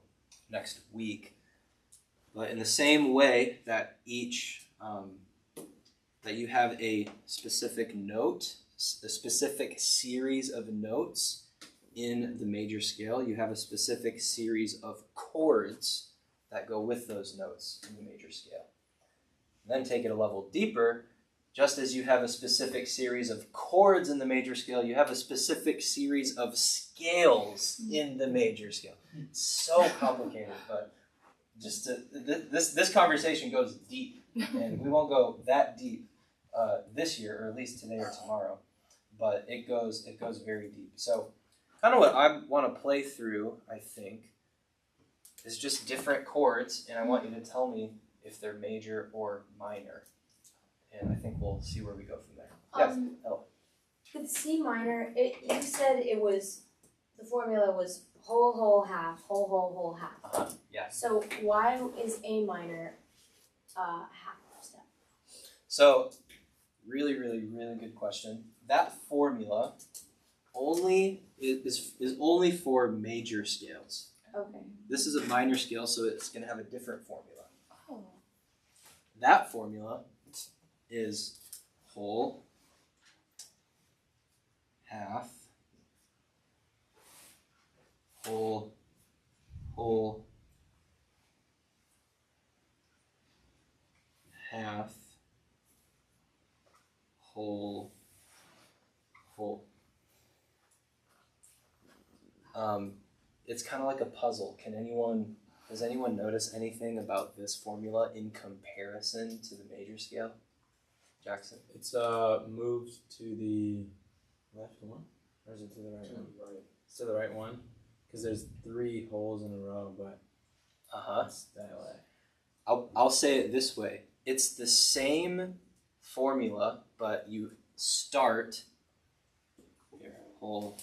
next week. But in the same way that that you have a specific note, a specific series of notes in the major scale, you have a specific series of chords that go with those notes in the major scale. And then take it a level deeper. Just as you have a specific series of chords in the major scale, you have a specific series of scales in the major scale. It's so complicated, but just this conversation goes deep, and we won't go that deep this year, or at least today or tomorrow. But it goes very deep. So, kind of what I want to play through, I think, is just different chords, and I want you to tell me if they're major or minor. And I think we'll see where we go from there. Yes, Ella. With C minor, you said it was, the formula was whole, whole, half, whole, whole, whole, half. Yeah. So why is A minor half step? So, really, really, really good question. That formula only is only for major scales. Okay. This is a minor scale, so it's going to have a different formula. Oh. That formula is whole, half, whole, whole, half, whole, whole. It's kind of like a puzzle. Does anyone notice anything about this formula in comparison to the major scale? Jackson? It's moved to the left one, or is it to the right one? Right. It's to the right one, because there's 3 holes in a row, but it's that way. I'll say it this way. It's the same formula, but you start here, whole,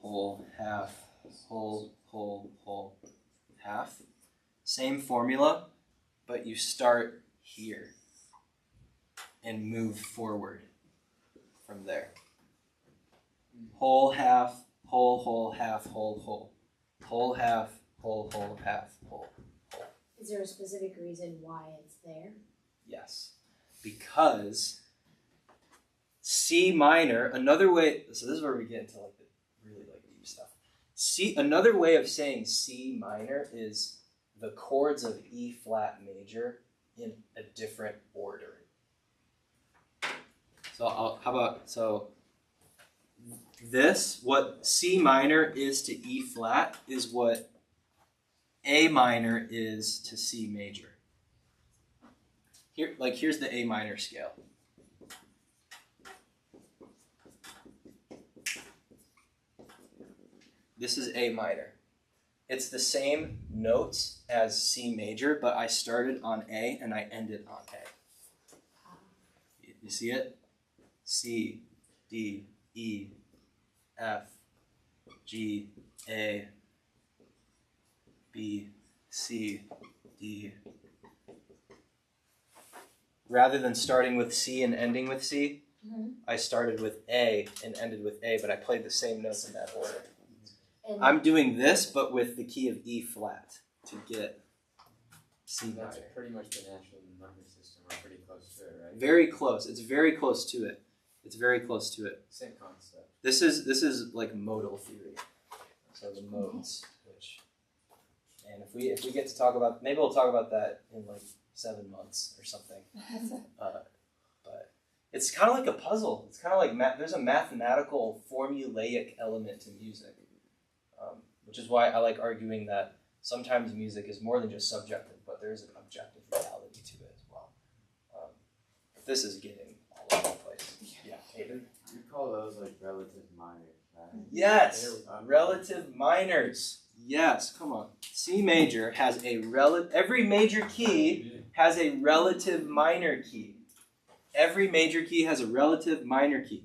whole, half, whole, whole, whole, half. Same formula, but you start here and move forward from there. Whole, half, whole, whole, half, whole, whole. Whole, half, whole, whole, half, whole, whole. Is there a specific reason why it's there? Yes. Because C minor, another way, so this is where we get into like the really like deep stuff. Another way of saying C minor is the chords of E flat major in a different order. So what C minor is to E flat is what A minor is to C major. Here's the A minor scale. This is A minor. It's the same notes as C major, but I started on A and I ended on A. You see it? C, D, E, F, G, A, B, C, D. Rather than starting with C and ending with C, I started with A and ended with A, but I played the same notes in that order. And I'm doing this, but with the key of E flat to get C That's minor. pretty much the natural number system. We're pretty close to it, right? Very close. It's very close to it. It's very close to it. Same concept. This is like modal theory. So the modes, which, and if we get to talk about, maybe we'll talk about that in like 7 months or something. But it's kind of like a puzzle. It's kind of like there's a mathematical formulaic element to music, which is why I like arguing that sometimes music is more than just subjective, but there's an objective reality to it as well. But this is getting all over the place. Yeah, Hayden. You call those like relative minors, right? Yes, relative minors. Yes, come on. C major has a every major key has a relative minor key. Every major key has a relative minor key.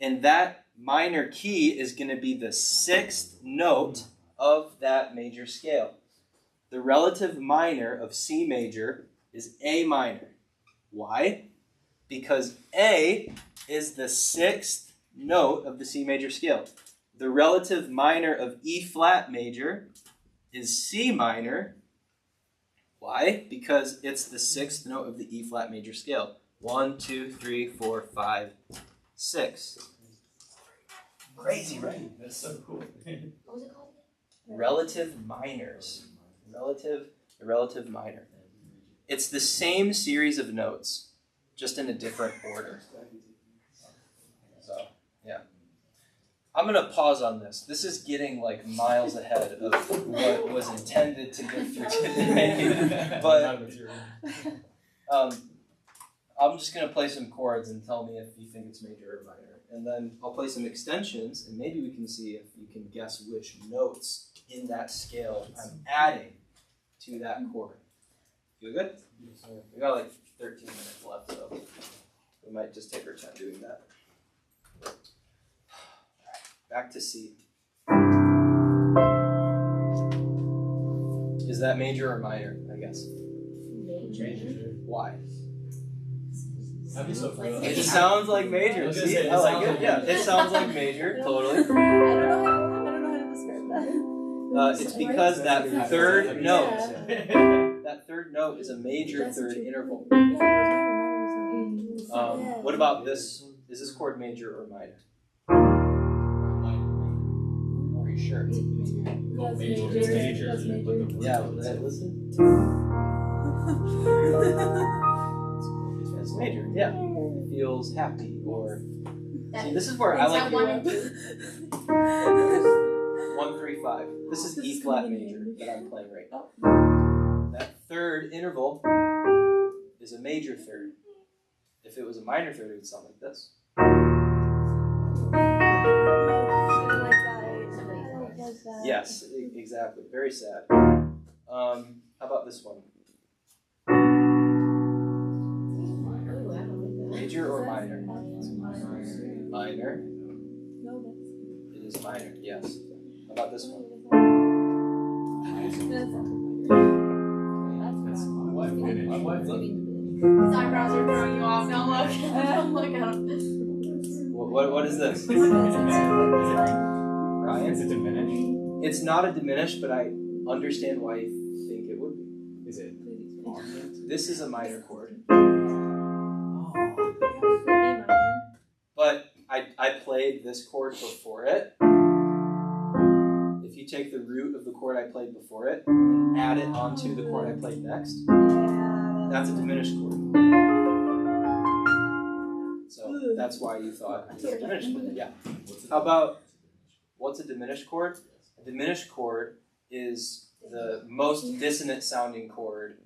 And that minor key is going to be the 6th note of that major scale. The relative minor of C major is A minor. Why? Because A is the 6th note of the C major scale. The relative minor of E flat major is C minor. Why? Because it's the 6th note of the E flat major scale. 1, 2, 3, 4, 5, 6. Crazy, right? That's so cool. what was it called again? Relative minors. The relative minor. It's the same series of notes, just in a different order. So, yeah. I'm going to pause on this. This is getting like miles ahead of what was intended to get through today. But I'm just going to play some chords and tell me if you think it's major or minor. And then I'll play some extensions, and maybe we can see if you can guess which notes in that scale I'm adding to that chord. Feel good? We got like 13 minutes left, so we might just take our time doing that. Back to C. Is that major or minor, I guess? Major. Why? That'd be so cool. It sounds like major. I was gonna See? say, it I like sounds it. like Yeah, major. it sounds like major. Totally. I don't know how to describe that. It's because that third Yeah. note, that third note is a major That's third true. interval. Yeah, it was minor or something. What about this? Is this chord major or minor? Are you sure? That's Major. major. It's major. That's major. Yeah, listen. It's major. Yeah, it feels happy or. See, this is where I like one your and two. 1, 3, 5. This is E flat major that I'm playing right now. That third interval is a major third. If it was a minor third, it would sound like this. Yes, exactly. Very sad. How about this one? Major or minor? Minor. It is minor, yes. How about this one? My wife His eyebrows are throwing you off. Now look. Look at him. What is this? Ryan? Is it diminished? It's not a diminished, but I understand why you think it would be. Is it? This is a minor chord. But I played this chord before it. If you take the root of the chord I played before it and add it onto the chord I played next, that's a diminished chord. So that's why you thought it was diminished. Yeah. How about, what's a diminished chord? A diminished chord is the most dissonant sounding chord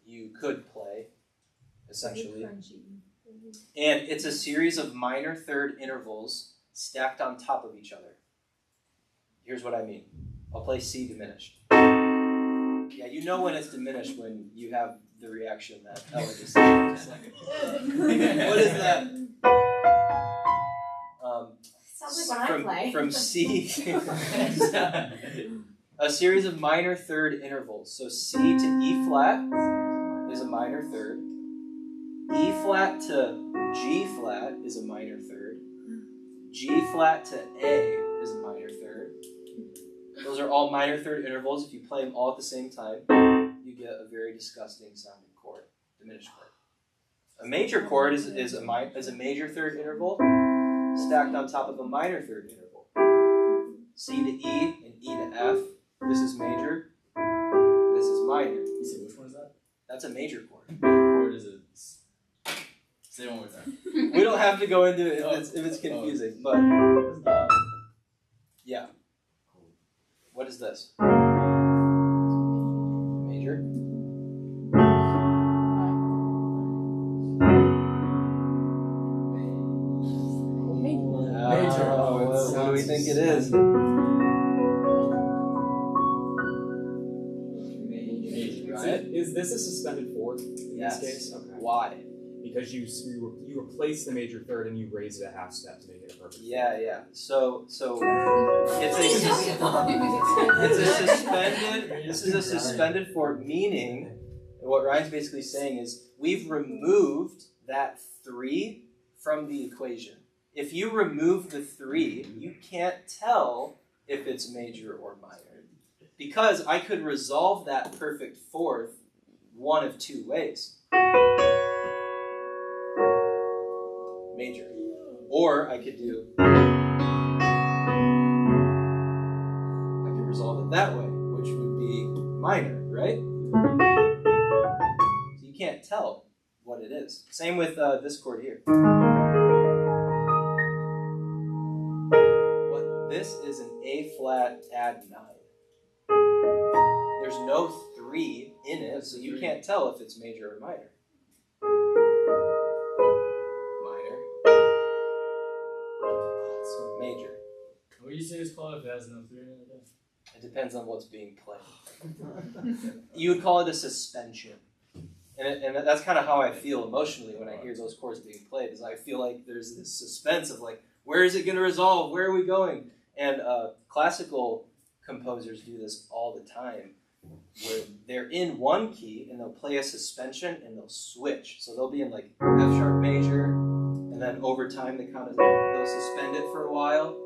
you could play, essentially. And it's a series of minor third intervals stacked on top of each other. Here's what I mean. I'll play C diminished. Yeah, you know when it's diminished when you have the reaction that Ella just said. What is that? Sounds like when I play. From C. A series of minor third intervals. So C to E flat is a minor third. E flat to G flat is a minor third. G flat to A is a minor third. Those are all minor third intervals. If you play them all at the same time, you get a very disgusting sounding chord, diminished chord. A major chord is a major third interval stacked on top of a minor third interval. C to E and E to F. This is major. This is minor. You said which one is that? That's a major chord. Or is it? Say it one more time. We don't have to go into it if it's confusing, but yeah. What is this? Major? What do we think it is? Right? Is this a suspended fourth in Yes. this case? Okay. Why? Because you replace the major third and you raise it a half step to make it a perfect. Yeah. So it's a suspended. This is a suspended fourth, meaning what Ryan's basically saying is we've removed that 3 from the equation. If you remove the 3, you can't tell if it's major or minor. Because I could resolve that perfect fourth one of 2 ways. Major. Or I could resolve it that way, which would be minor, right? So you can't tell what it is. Same with this chord here. This is an A flat add 9. There's no 3 in it, so you can't tell if it's major or minor. Major. What do you say it's called if it has no 3 in it? It depends on what's being played. You would call it a suspension. And that's kind of how I feel emotionally when I hear those chords being played, is I feel like there's this suspense of like, where is it going to resolve? Where are we going? And classical composers do this all the time, where they're in one key and they'll play a suspension and they'll switch. So they'll be in like F sharp major, and then over time they'll suspend it for a while,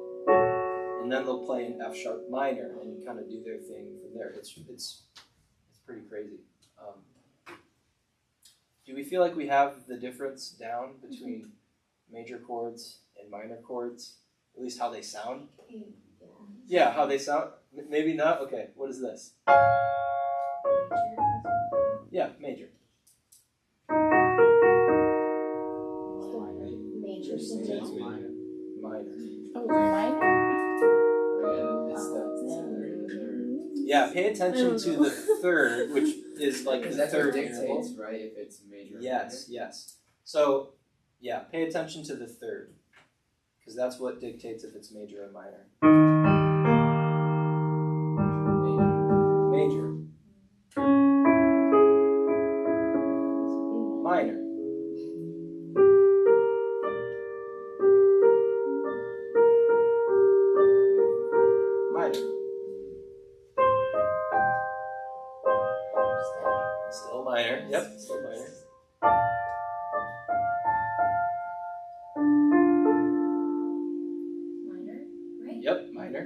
and then they'll play an F sharp minor and kind of do their thing from there. It's pretty crazy. Do we feel like we have the difference down between major chords and minor chords? At least how they sound? Yeah, how they sound? Maybe not? Okay, what is this? Yeah, major. Major. Minor. Oh, minor? Yeah, pay attention to the third, which is like the that's what third interval. dictates, right? If it's major. or Yes. So, yeah, pay attention to the third, because that's what dictates if it's major or minor. Major. Minor. Minor. Still minor. Yep, still minor. Minor, right? Yep, minor.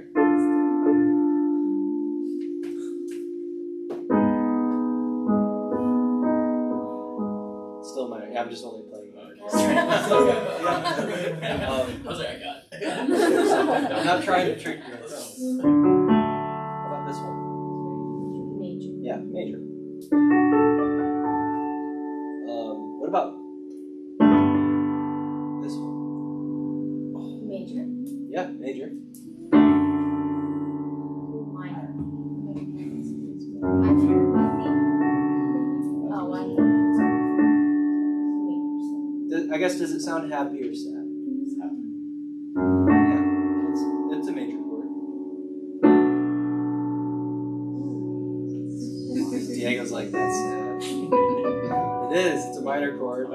Still minor. Yeah, I'm just only playing minor. I was like, I got it. I'm not trying to trick you. How about this one? Major. Yeah, major. What about this one? Major. Yeah, major. Minor. Minor. Oh, minor. I guess, does it sound happy or sad? It's happy. Yeah, it's a major chord. Diego's like, that's sad. It is, it's a minor chord.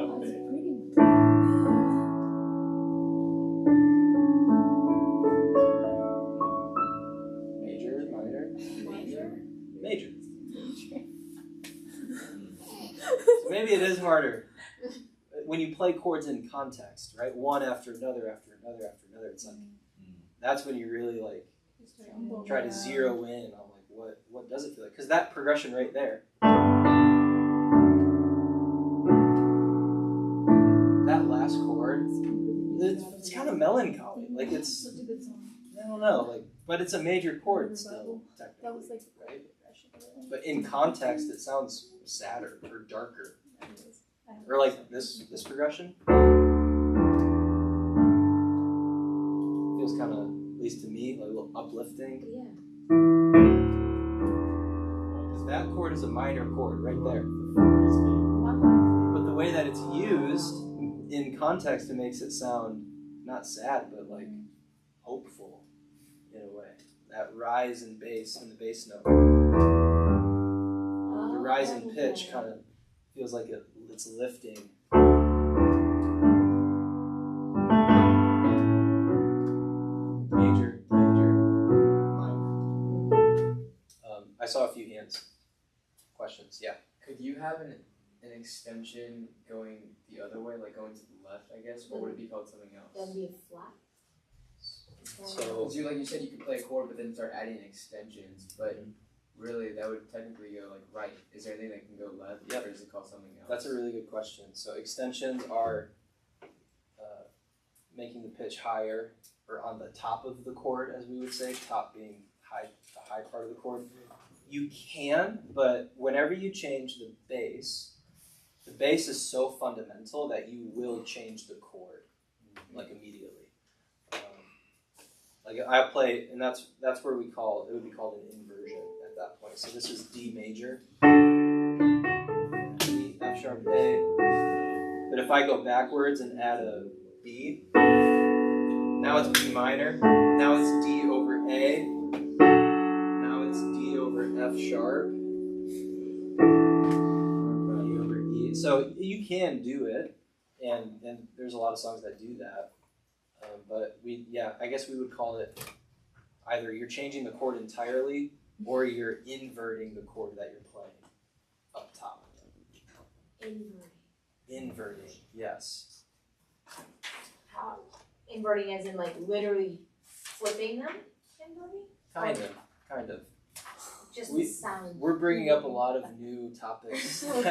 harder. When you play chords in context, right? One after another, after another, after another, it's like that's when you really like try to zero in on like what does it feel like? Because that progression right there, that last chord, it's kind of melancholy. Like it's, I don't know, like, but it's a major chord still, technically, right? But in context, it sounds sadder or darker. Or like this progression feels kind of, at least to me, like a little uplifting. Yeah. Because that chord is a minor chord right there. But the way that it's used in context, it makes it sound not sad, but like hopeful in a way. That rise in bass and the bass note. The rise in pitch kind of feels like it's lifting. Major, minor. I saw a few hands. Questions? Yeah. Could you have an extension going the other way, like going to the left, I guess, or would it be called something else? That'd be a flat. So, Because like you said, you could play a chord, but then start adding extensions, but really that would technically go like right. Is there anything that can go left, or is it called something else? that's a really good question. So extensions are making the pitch higher, or on the top of the chord, as we would say, top being high, the high part of the chord. You can, but whenever you change the bass is so fundamental that you will change the chord, like immediately. Like I play, and that's where it would be called an inversion at that point. So this is D major, D, F sharp, A. But if I go backwards and add a B, now it's B minor. Now it's D over A. Now it's D over F sharp. E over E. So you can do it, and there's a lot of songs that do that. But I guess we would call it either you're changing the chord entirely or you're inverting the chord that you're playing up top. Inverting, yes. How? Inverting as in like literally flipping them? Inverting? Kind of. Just the sound. We're bringing up a lot of new topics. No,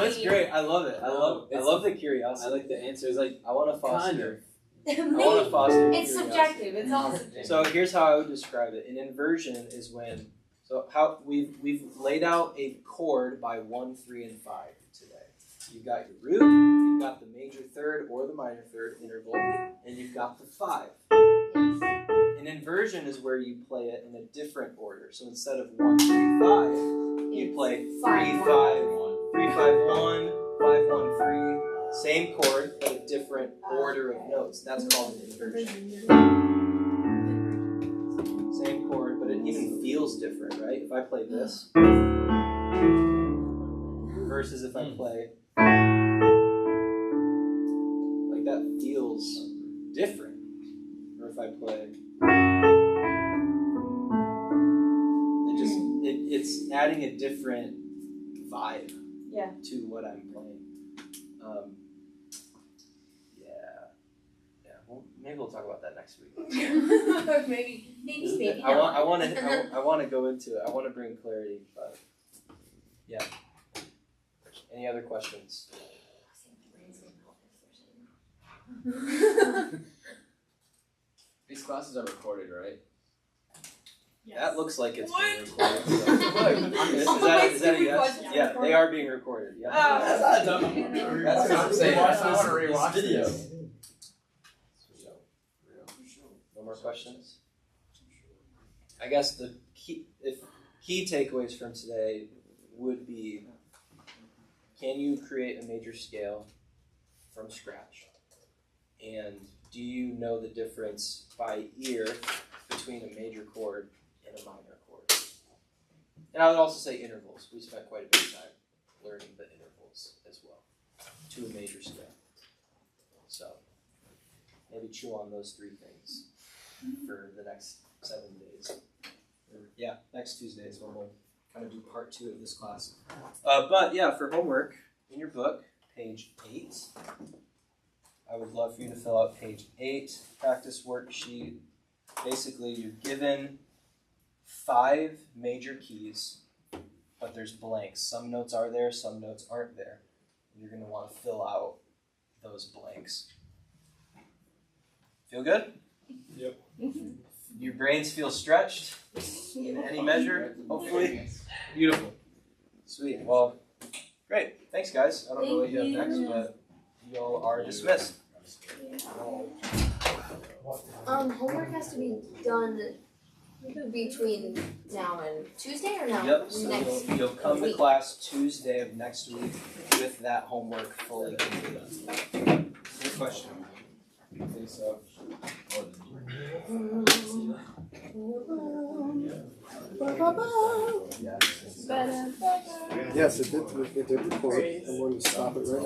it's great. I love it. I love the curiosity. I like the answer. It's like I want to foster. It's curiosity. subjective. It's all subjective. So here's how I would describe it. An inversion is when how we've laid out a chord by 1, 3, and 5 today. You've got your root, you've got the major third or the minor third interval, and you've got the 5. An inversion is where you play it in a different order. So instead of 1, 3, 5, you play 3, 5, 1, 3, 5, 1, 5, 1, 3. Same chord, but a different order of notes. That's called an inversion. Same chord, but it even feels different, right? If I play this versus if I play like that, feels different. Or if I play, it's adding a different vibe to what I'm playing. Well, maybe we'll talk about that next week. maybe. I want to go into it. I want to bring clarity, but yeah. Any other questions? These classes are recorded, right? That looks like it's being recorded. So. Is that a yes? Yeah, they are being recorded. Yeah. That's not a dumb. That's what I'm saying. I want to rewatch video. No more questions? I guess the key takeaways from today would be: can you create a major scale from scratch? And do you know the difference by ear between a major chord and a minor chord? And I would also say intervals. We spent quite a bit of time learning the intervals as well to a major scale. So maybe chew on those 3 things for the next 7 days. Next Tuesday is when we'll kind of do part 2 of this class. But yeah, for homework in your book, page 8, I would love for you to fill out page 8, practice worksheet. Basically, you're given 5 major keys, but there's blanks. Some notes are there, some notes aren't there. You're going to want to fill out those blanks. Feel good? Yep. Your brains feel stretched in any measure, hopefully. Beautiful. Sweet. Well, great. Thanks, guys. I don't know what you have next, but y'all are dismissed. Homework has to be done between now and Tuesday or no? Yep, so Next you'll come to week. class Tuesday of next week with that homework fully completed. Good question. I think so. Yes, it did record. I'm going to stop it right now.